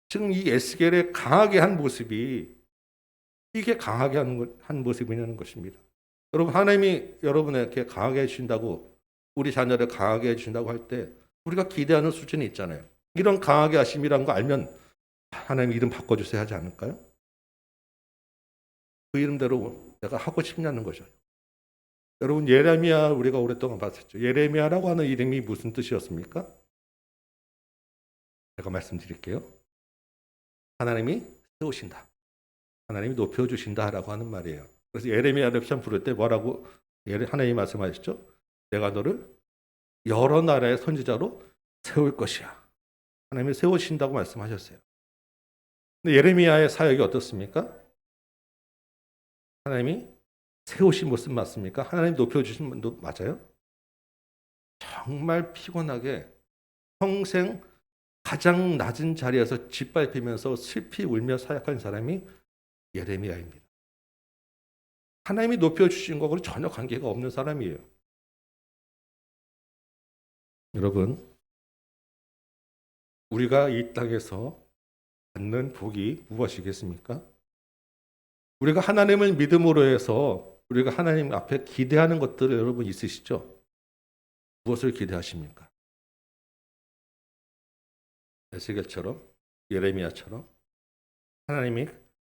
Speaker 2: 지금 이 에스겔의 강하게 한 모습이 이게 강하게 한 모습이냐는 것입니다. 여러분 하나님이 여러분에게 강하게 해주신다고 우리 자녀를 강하게 해주신다고 할 때 우리가 기대하는 수준이 있잖아요. 이런 강하게 하심이라는 거 알면 하나님 이름 바꿔주세요 하지 않을까요? 그 이름대로 내가 하고 싶냐는 거죠. 여러분 예레미야 우리가 오랫동안 봤었죠. 예레미야라고 하는 이름이 무슨 뜻이었습니까? 제가 말씀드릴게요. 하나님이 세우신다. 하나님이 높여주신다라고 하는 말이에요. 그래서 예레미야를 시험 부를 때 뭐라고 하나님이 말씀하셨죠? 내가 너를 여러 나라의 선지자로 세울 것이야. 하나님이 세우신다고 말씀하셨어요. 근데 예레미야의 사역이 어떻습니까? 하나님이 세우신 모습 맞습니까? 하나님 높여주신 분도 맞아요? 정말 피곤하게 평생 가장 낮은 자리에서 짓밟히면서 슬피 울며 사역한 사람이 예레미야입니다. 하나님이 높여주신 것과 전혀 관계가 없는 사람이에요. 여러분, 우리가 이 땅에서 받는 복이 무엇이겠습니까? 우리가 하나님을 믿음으로 해서 우리가 하나님 앞에 기대하는 것들을 여러분 있으시죠? 무엇을 기대하십니까? 에스겔처럼 예레미야처럼 하나님이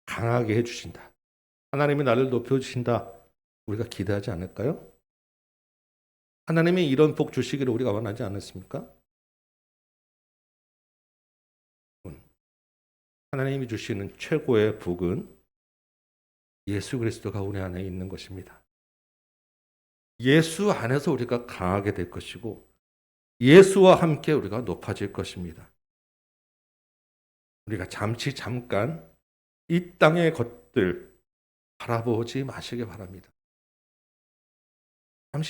Speaker 2: 강하게 해주신다. 하나님이 나를 높여주신다. 우리가 기대하지 않을까요? 하나님이 이런 복 주시기를 우리가 원하지 않습니까? 하나님이 주시는 최고의 복은 예수 그리스도가 우리 안에 있는 것입니다. 예수 안에서 우리가 강하게 될 것이고 예수와 함께 우리가 높아질 것입니다. 우리가 잠깐 이 땅의 것들 바라보지 마시기 바랍니다.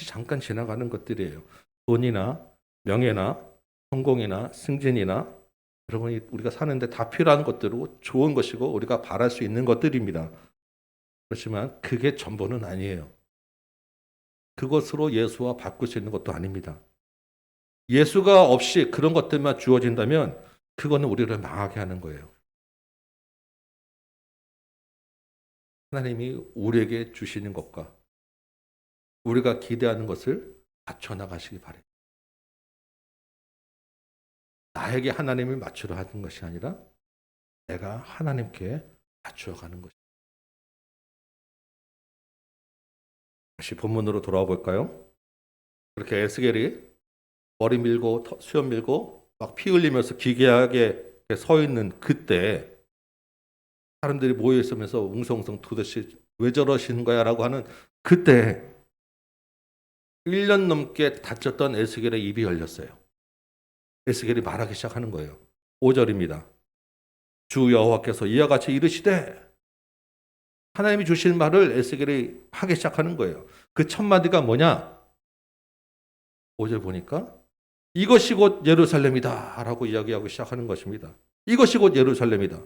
Speaker 2: 잠깐 지나가는 것들이에요. 돈이나 명예나 성공이나 승진이나 여러분이 우리가 사는데 다 필요한 것들이고 좋은 것이고 우리가 바랄 수 있는 것들입니다. 그렇지만 그게 전부는 아니에요. 그것으로 예수와 바꿀 수 있는 것도 아닙니다. 예수가 없이 그런 것들만 주어진다면 그거는 우리를 망하게 하는 거예요. 하나님이 우리에게 주시는 것과 우리가 기대하는 것을 맞춰 나가시기 바랍니다. 나에게 하나님을 맞추려 하는 것이 아니라 내가 하나님께 맞추어 가는 것입니다. 다시 본문으로 돌아와 볼까요? 그렇게 에스겔이 머리 밀고 수염 밀고 막 피 흘리면서 기괴하게 서 있는 그때 사람들이 모여 있으면서 웅성웅성 도대체 왜 저러시는 거야? 라고 하는 그때 1년 넘게 닫혔던 에스겔의 입이 열렸어요. 에스겔이 말하기 시작하는 거예요. 5절입니다. 주 여호와께서 이와 같이 이르시되, 하나님이 주신 말을 에스겔이 하기 시작하는 거예요. 그 첫 마디가 뭐냐? 5절 보니까 이것이 곧 예루살렘이다 라고 이야기하고 시작하는 것입니다. 이것이 곧 예루살렘이다.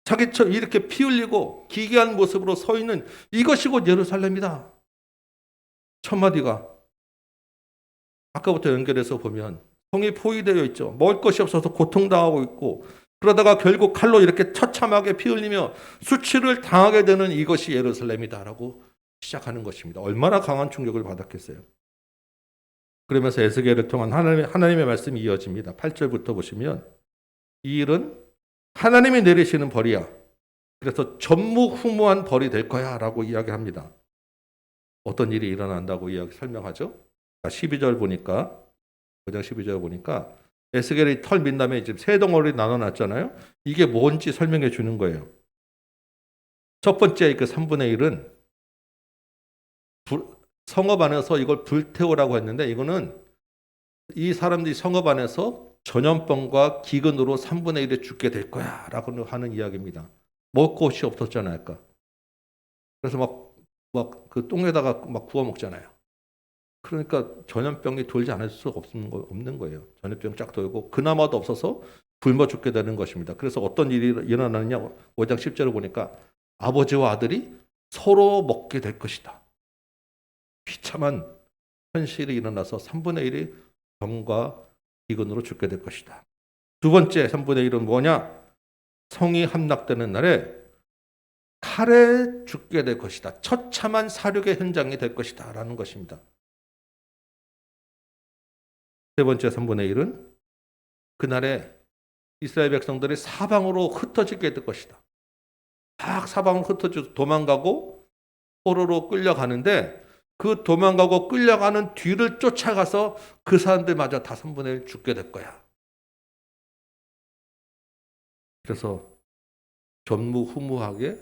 Speaker 2: 자기처럼 이렇게 피 흘리고 기괴한 모습으로 서 있는 이것이 곧 예루살렘이다. 첫 마디가 아까부터 연결해서 보면 성이 포위되어 있죠. 먹을 것이 없어서 고통당하고 있고, 그러다가 결국 칼로 이렇게 처참하게 피 흘리며 수치를 당하게 되는 이것이 예루살렘이다라고 시작하는 것입니다. 얼마나 강한 충격을 받았겠어요. 그러면서 에스겔을 통한 하나님의 말씀이 이어집니다. 8절부터 보시면 이 일은 하나님이 내리시는 벌이야. 그래서 전무후무한 벌이 될 거야 라고 이야기합니다. 어떤 일이 일어난다고 설명하죠. 12절 보니까 5장 12절 보니까 에스겔이 털 민 다음에 지금 세 덩어리 나눠놨잖아요. 이게 뭔지 설명해 주는 거예요. 첫 번째 그 3분의 1은 성읍 안에서 이걸 불태우라고 했는데, 이거는 이 사람들이 성읍 안에서 전염병과 기근으로 3분의 1에 죽게 될 거야 라고 하는 이야기입니다. 먹을 것이 없었잖아요 아까. 그래서 막 그 똥에다가 막 구워 먹잖아요. 그러니까 전염병이 돌지 않을 수가 없는 거예요. 전염병 쫙 돌고 그나마도 없어서 굶어 죽게 되는 것입니다. 그래서 어떤 일이 일어나느냐, 5장 10절을 보니까 아버지와 아들이 서로 먹게 될 것이다. 비참한 현실이 일어나서 3분의 1이 병과 기근으로 죽게 될 것이다. 두 번째 3분의 1은 뭐냐? 성이 함락되는 날에 칼에 죽게 될 것이다. 처참한 사륙의 현장이 될 것이다 라는 것입니다. 세 번째 3분의 1은 그날에 이스라엘 백성들이 사방으로 흩어지게 될 것이다. 막 사방으로 흩어져 도망가고 포로로 끌려가는데, 그 도망가고 끌려가는 뒤를 쫓아가서 그 사람들마저 다 3분의 1 죽게 될 거야. 그래서 전무후무하게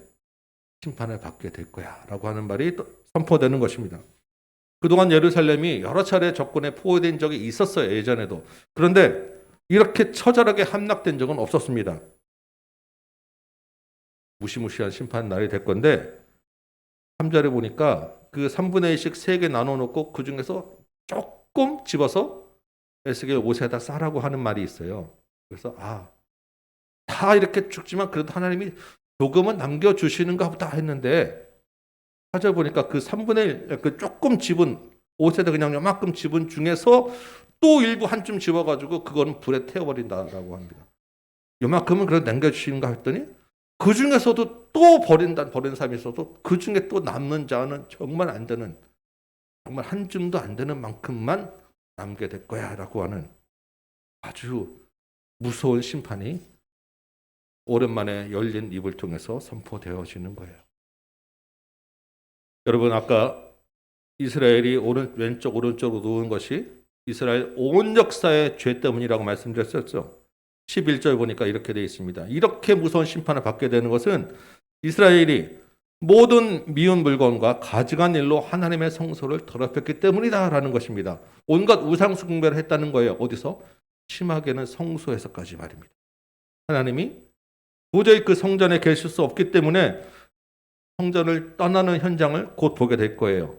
Speaker 2: 심판을 받게 될 거야 라고 하는 말이 선포되는 것입니다. 그동안 예루살렘이 여러 차례 적군에 포위된 적이 있었어요. 예전에도. 그런데 이렇게 처절하게 함락된 적은 없었습니다. 무시무시한 심판 날이 될 건데, 3절에 보니까 그 3분의 1씩 3개 나눠놓고 그 중에서 조금 집어서 에스겔 옷에다 싸라고 하는 말이 있어요. 그래서 다 이렇게 죽지만 그래도 하나님이 조금은 남겨주시는가 보다 했는데, 4절 보니까 그 3분의 1, 그 조금 집은 옷에다 그냥 요만큼 집은 중에서 또 일부 한쯤 집어가지고 그거는 불에 태워버린다라고 합니다. 요만큼은 그래도 남겨주시는가 했더니 그 중에서도 또 버리는 사람이 있어도 그 중에 또 남는 자는 정말 안 되는, 정말 한 줌도 안 되는 만큼만 남게 될 거야 라고 하는 아주 무서운 심판이 오랜만에 열린 입을 통해서 선포되어지는 거예요. 여러분, 아까 이스라엘이 왼쪽 오른쪽으로 누운 것이 이스라엘 온 역사의 죄 때문이라고 말씀드렸었죠. 11절 보니까 이렇게 되어 있습니다. 이렇게 무서운 심판을 받게 되는 것은 이스라엘이 모든 미운 물건과 가증한 일로 하나님의 성소를 더럽혔기 때문이다라는 것입니다. 온갖 우상 숭배를 했다는 거예요. 어디서? 심하게는 성소에서까지 말입니다. 하나님이 도저히 그 성전에 계실 수 없기 때문에 성전을 떠나는 현장을 곧 보게 될 거예요.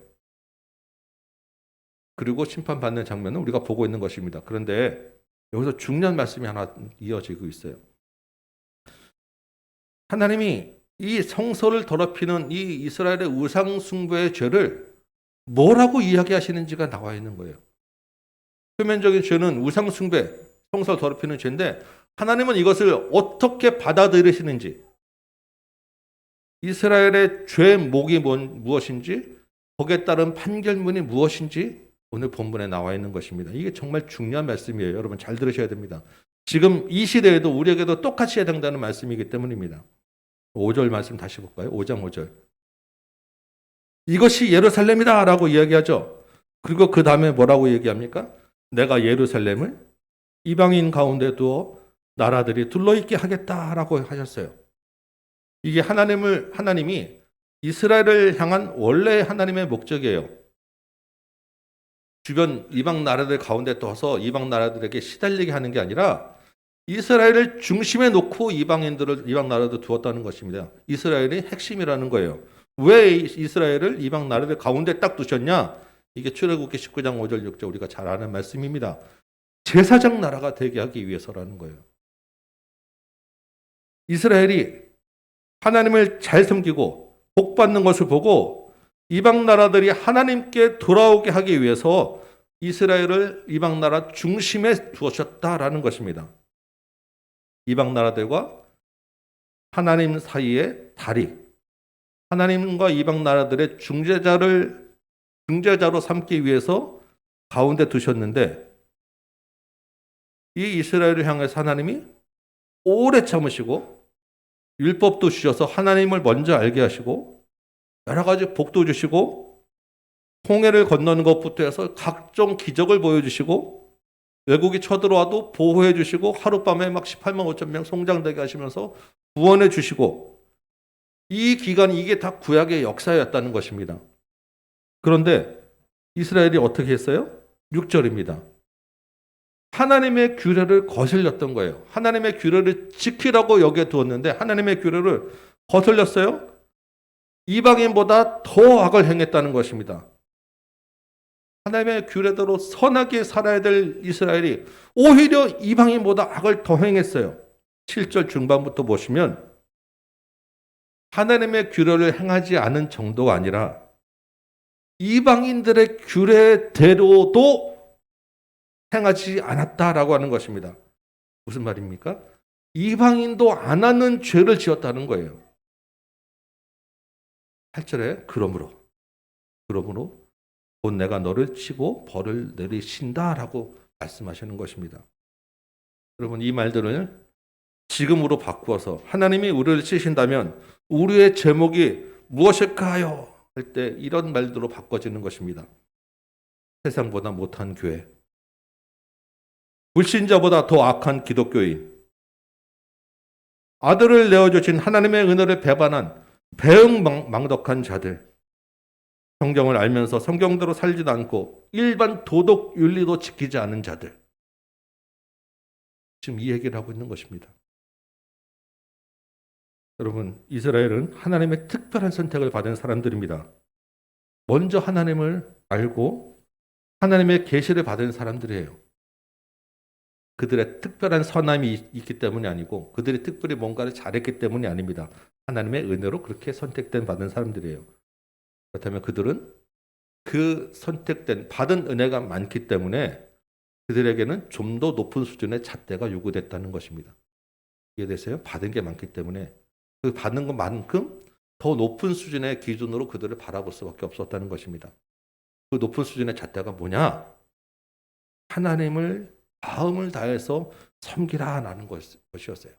Speaker 2: 그리고 심판받는 장면은 우리가 보고 있는 것입니다. 그런데 여기서 중요한 말씀이 하나 이어지고 있어요. 하나님이 이 성소를 더럽히는 이 이스라엘의 우상 숭배의 죄를 뭐라고 이야기하시는지가 나와 있는 거예요. 표면적인 죄는 우상 숭배, 성소를 더럽히는 죄인데, 하나님은 이것을 어떻게 받아들이시는지, 이스라엘의 죄목이 무엇인지, 거기에 따른 판결문이 무엇인지 오늘 본문에 나와 있는 것입니다. 이게 정말 중요한 말씀이에요. 여러분 잘 들으셔야 됩니다. 지금 이 시대에도 우리에게도 똑같이 해당되는 말씀이기 때문입니다. 5절 말씀 다시 볼까요? 5장 5절. 이것이 예루살렘이다 라고 이야기하죠. 그리고 그 다음에 뭐라고 얘기합니까? 내가 예루살렘을 이방인 가운데 두어 나라들이 둘러있게 하겠다라고 하셨어요. 이게 하나님이 이스라엘을 향한 원래 하나님의 목적이에요. 주변 이방 나라들 가운데 둬서 이방 나라들에게 시달리게 하는 게 아니라 이스라엘을 중심에 놓고 이방 나라도 두었다는 것입니다. 이스라엘이 핵심이라는 거예요. 왜 이스라엘을 이방 나라들 가운데 딱 두셨냐? 이게 출애굽기 19장 5절 6절 우리가 잘 아는 말씀입니다. 제사장 나라가 되게 하기 위해서라는 거예요. 이스라엘이 하나님을 잘 섬기고 복 받는 것을 보고 이방 나라들이 하나님께 돌아오게 하기 위해서 이스라엘을 이방 나라 중심에 두셨다라는 것입니다. 이방 나라들과 하나님 사이의 다리, 하나님과 이방 나라들의 중재자로 삼기 위해서 가운데 두셨는데, 이 이스라엘을 향해서 하나님이 오래 참으시고 율법도 주셔서 하나님을 먼저 알게 하시고 여러 가지 복도 주시고 홍해를 건너는 것부터 해서 각종 기적을 보여주시고 외국이 쳐들어와도 보호해 주시고 하룻밤에 막 18만 5천 명 송장되게 하시면서 구원해 주시고, 이 기간 이게 다 구약의 역사였다는 것입니다. 그런데 이스라엘이 어떻게 했어요? 6절입니다. 하나님의 규례를 거슬렸던 거예요. 하나님의 규례를 지키라고 여기에 두었는데 하나님의 규례를 거슬렸어요. 이방인보다 더 악을 행했다는 것입니다. 하나님의 규례대로 선하게 살아야 될 이스라엘이 오히려 이방인보다 악을 더 행했어요. 7절 중반부터 보시면 하나님의 규례를 행하지 않은 정도가 아니라 이방인들의 규례대로도 행하지 않았다라고 하는 것입니다. 무슨 말입니까? 이방인도 안 하는 죄를 지었다는 거예요. 8절에 그러므로 곧 내가 너를 치고 벌을 내리신다라고 말씀하시는 것입니다. 여러분, 이 말들을 지금으로 바꾸어서 하나님이 우리를 치신다면 우리의 제목이 무엇일까요? 할 때 이런 말들로 바꿔지는 것입니다. 세상보다 못한 교회, 불신자보다 더 악한 기독교인, 아들을 내어주신 하나님의 은혜를 배반한 배은망덕한 자들, 성경을 알면서 성경대로 살지도 않고 일반 도덕 윤리도 지키지 않은 자들, 지금 이 얘기를 하고 있는 것입니다. 여러분, 이스라엘은 하나님의 특별한 선택을 받은 사람들입니다. 먼저 하나님을 알고 하나님의 계시를 받은 사람들이에요. 그들의 특별한 선함이 있기 때문이 아니고 그들이 특별히 뭔가를 잘했기 때문이 아닙니다. 하나님의 은혜로 그렇게 선택된 받은 사람들이에요. 그렇다면 그들은 그 선택된 받은 은혜가 많기 때문에 그들에게는 좀 더 높은 수준의 잣대가 요구됐다는 것입니다. 이해되세요? 받은 게 많기 때문에 그 받는 것만큼 더 높은 수준의 기준으로 그들을 바라볼 수밖에 없었다는 것입니다. 그 높은 수준의 잣대가 뭐냐? 하나님을 마음을 다해서 섬기라라는 것이었어요.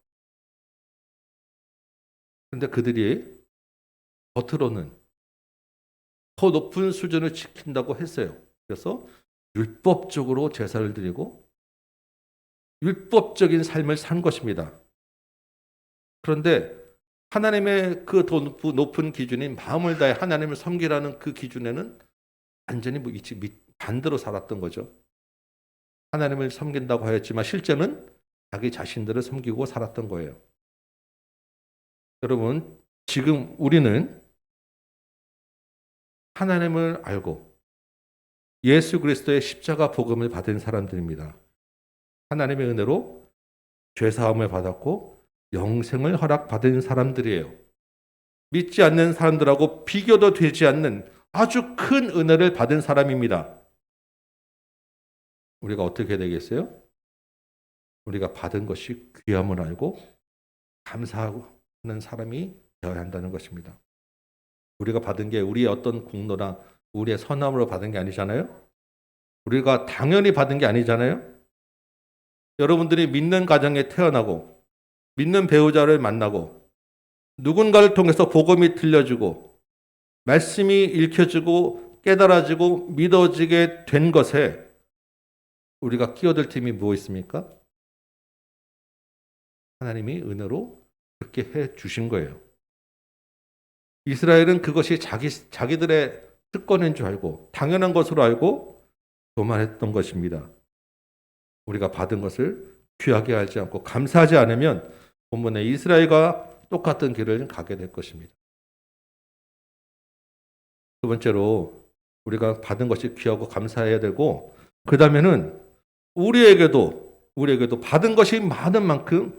Speaker 2: 그런데 그들이 겉으로는 더 높은 수준을 지킨다고 했어요. 그래서 율법적으로 제사를 드리고 율법적인 삶을 산 것입니다. 그런데 하나님의 그 더 높은 기준인 마음을 다해 하나님을 섬기라는 그 기준에는 완전히 반대로 살았던 거죠. 하나님을 섬긴다고 하였지만 실제는 자기 자신들을 섬기고 살았던 거예요. 여러분, 지금 우리는 하나님을 알고 예수 그리스도의 십자가 복음을 받은 사람들입니다. 하나님의 은혜로 죄사함을 받았고 영생을 허락받은 사람들이에요. 믿지 않는 사람들하고 비교도 되지 않는 아주 큰 은혜를 받은 사람입니다. 우리가 어떻게 되겠어요? 우리가 받은 것이 귀함을 알고 감사하는 사람이 되어야 한다는 것입니다. 우리가 받은 게 우리의 어떤 공로나 우리의 선함으로 받은 게 아니잖아요. 우리가 당연히 받은 게 아니잖아요. 여러분들이 믿는 가정에 태어나고 믿는 배우자를 만나고 누군가를 통해서 복음이 들려지고 말씀이 읽혀지고 깨달아지고 믿어지게 된 것에 우리가 끼어들 틈이 무엇 있습니까? 하나님이 은혜로 그렇게 해 주신 거예요. 이스라엘은 그것이 자기들의 특권인 줄 알고 당연한 것으로 알고 교만했던 것입니다. 우리가 받은 것을 귀하게 알지 않고 감사하지 않으면 본문의 이스라엘과 똑같은 길을 가게 될 것입니다. 두 번째로 우리가 받은 것이 귀하고 감사해야 되고, 그 다음에는 우리에게도 받은 것이 많은 만큼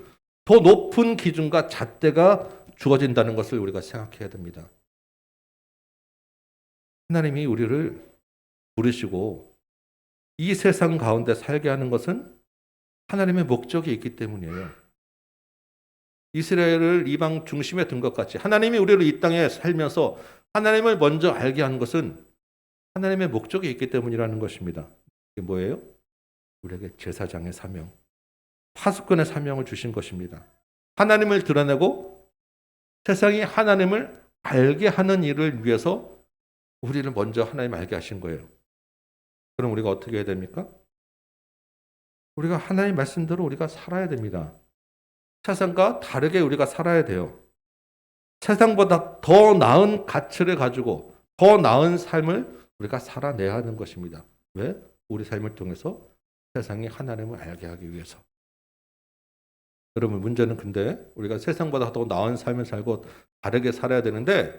Speaker 2: 더 높은 기준과 잣대가 주어진다는 것을 우리가 생각해야 됩니다. 하나님이 우리를 부르시고 이 세상 가운데 살게 하는 것은 하나님의 목적이 있기 때문이에요. 이스라엘을 이방 중심에 둔 것 같이 하나님이 우리를 이 땅에 살면서 하나님을 먼저 알게 한 것은 하나님의 목적이 있기 때문이라는 것입니다. 이게 뭐예요? 우리에게 제사장의 사명, 파수꾼의 사명을 주신 것입니다. 하나님을 드러내고 세상이 하나님을 알게 하는 일을 위해서 우리를 먼저 하나님 알게 하신 거예요. 그럼 우리가 어떻게 해야 됩니까? 우리가 하나님 말씀대로 우리가 살아야 됩니다. 세상과 다르게 우리가 살아야 돼요. 세상보다 더 나은 가치를 가지고 더 나은 삶을 우리가 살아내야 하는 것입니다. 왜? 우리 삶을 통해서 세상이 하나님을 알게 하기 위해서. 여러분, 문제는 근데 우리가 세상보다 더 나은 삶을 살고 다르게 살아야 되는데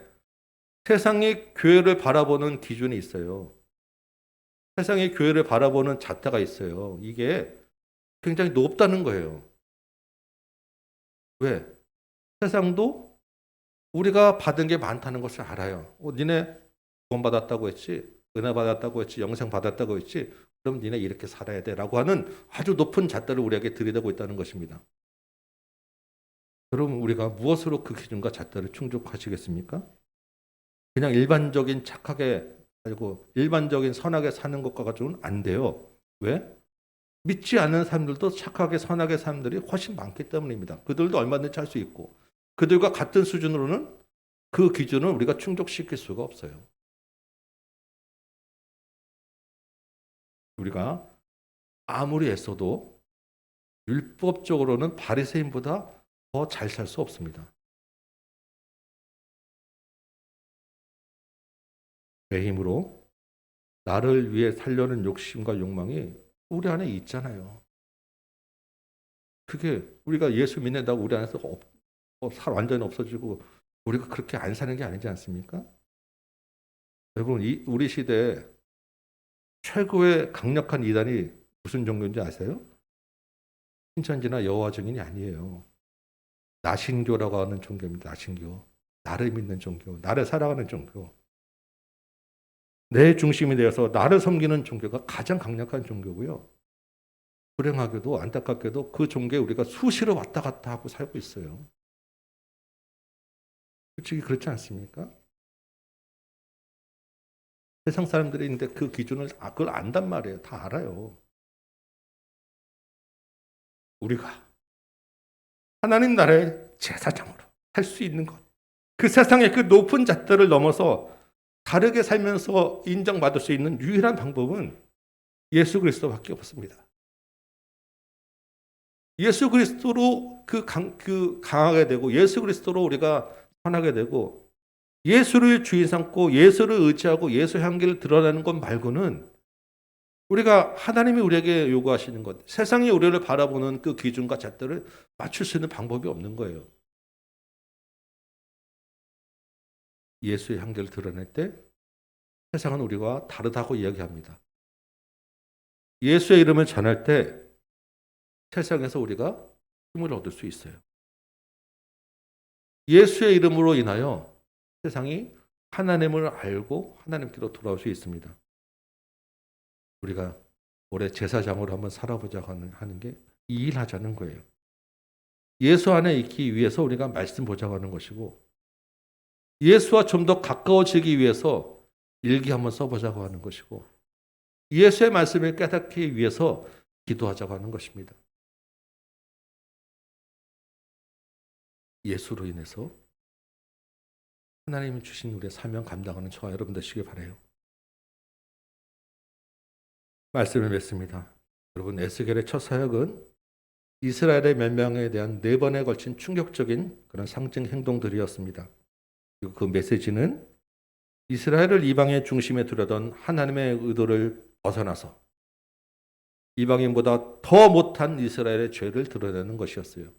Speaker 2: 세상이 교회를 바라보는 기준이 있어요. 세상이 교회를 바라보는 잣대가 있어요. 이게 굉장히 높다는 거예요. 왜? 세상도 우리가 받은 게 많다는 것을 알아요. 니네 구원 받았다고 했지, 은혜 받았다고 했지, 영생 받았다고 했지, 그럼 니네 이렇게 살아야 돼 라고 하는 아주 높은 잣대를 우리에게 들이대고 있다는 것입니다. 그럼 우리가 무엇으로 그 기준과 잣대를 충족하시겠습니까? 그냥 일반적인 착하게 살고 일반적인 선하게 사는 것과 가지고는 안 돼요. 왜? 믿지 않는 사람들도 착하게 선하게 사는 사람들이 훨씬 많기 때문입니다. 그들도 얼마든지 할 수 있고 그들과 같은 수준으로는 그 기준을 우리가 충족시킬 수가 없어요. 우리가 아무리 애써도 율법적으로는 바리새인보다 더 잘 살 수 없습니다. 내 힘으로 나를 위해 살려는 욕심과 욕망이 우리 안에 있잖아요. 그게 우리가 예수 믿는다고 우리 안에서 살 완전히 없어지고 우리가 그렇게 안 사는 게 아니지 않습니까? 여러분, 우리 시대에 최고의 강력한 이단이 무슨 종교인지 아세요? 신천지나 여호와 증인이 아니에요. 나신교라고 하는 종교입니다. 나신교. 나를 믿는 종교, 나를 살아가는 종교. 내 중심이 되어서 나를 섬기는 종교가 가장 강력한 종교고요. 불행하게도 안타깝게도 그 종교에 우리가 수시로 왔다 갔다 하고 살고 있어요. 솔직히 그렇지 않습니까? 세상 사람들이 있는데 그 기준을 그걸 안단 말이에요. 다 알아요. 우리가 하나님 나라의 제사장으로 할 수 있는 것, 그 세상의 그 높은 잣대를 넘어서 다르게 살면서 인정받을 수 있는 유일한 방법은 예수 그리스도밖에 없습니다. 예수 그리스도로 강하게 되고 예수 그리스도로 우리가 선하게 되고 예수를 주인 삼고 예수를 의지하고 예수 향기를 드러내는 것 말고는 우리가 하나님이 우리에게 요구하시는 것, 세상이 우리를 바라보는 그 기준과 잣대를 맞출 수 있는 방법이 없는 거예요. 예수의 향기를 드러낼 때 세상은 우리와 다르다고 이야기합니다. 예수의 이름을 전할 때 세상에서 우리가 힘을 얻을 수 있어요. 예수의 이름으로 인하여 세상이 하나님을 알고 하나님께로 돌아올 수 있습니다. 우리가 올해 제사장으로 한번 살아보자고 하는 게 이 일 하자는 거예요. 예수 안에 있기 위해서 우리가 말씀 보자고 하는 것이고 예수와 좀 더 가까워지기 위해서 일기 한번 써보자고 하는 것이고 예수의 말씀을 깨닫기 위해서 기도하자고 하는 것입니다. 예수로 인해서 하나님이 주신 우리의 사명 감당하는 저와 여러분 되시길 바라요. 말씀을 맺습니다. 여러분, 에스겔의 첫 사역은 이스라엘의 멸망에 대한 4번에 걸친 충격적인 그런 상징 행동들이었습니다. 그리고 그 메시지는 이스라엘을 이방의 중심에 두려던 하나님의 의도를 벗어나서 이방인보다 더 못한 이스라엘의 죄를 드러내는 것이었어요.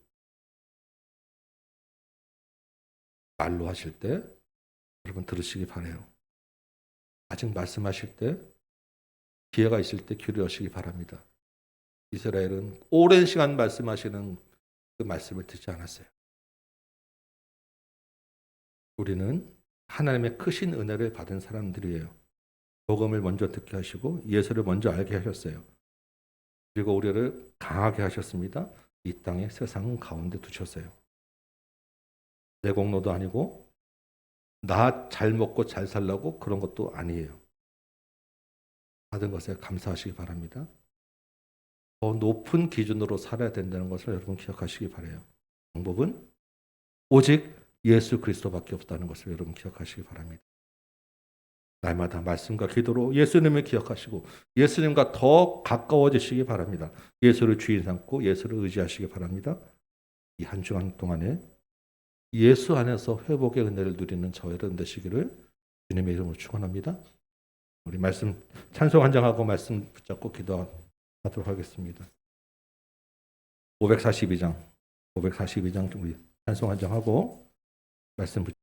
Speaker 2: 말로 하실 때 여러분 들으시기 바라요. 아직 말씀하실 때 기회가 있을 때 귀를 여시기 바랍니다. 이스라엘은 오랜 시간 말씀하시는 그 말씀을 듣지 않았어요. 우리는 하나님의 크신 은혜를 받은 사람들이에요. 복음을 먼저 듣게 하시고 예수를 먼저 알게 하셨어요. 그리고 우리를 강하게 하셨습니다. 이 땅의 세상 가운데 두셨어요. 내 공로도 아니고 나 잘 먹고 잘 살라고 그런 것도 아니에요. 받은 것에 감사하시기 바랍니다. 더 높은 기준으로 살아야 된다는 것을 여러분 기억하시기 바라요. 방법은 오직 예수 그리스도밖에 없다는 것을 여러분 기억하시기 바랍니다. 날마다 말씀과 기도로 예수님을 기억하시고 예수님과 더 가까워지시기 바랍니다. 예수를 주인 삼고 예수를 의지하시기 바랍니다. 이 한 주간 동안에 예수 안에서 회복의 은혜를 누리는 저와 여러분 되시기를 주님의 이름으로 축원합니다. 우리 말씀 찬송 한 장하고 말씀 붙잡고 기도하도록 하겠습니다. 542장 우리 찬송 한 장하고 말씀 붙잡고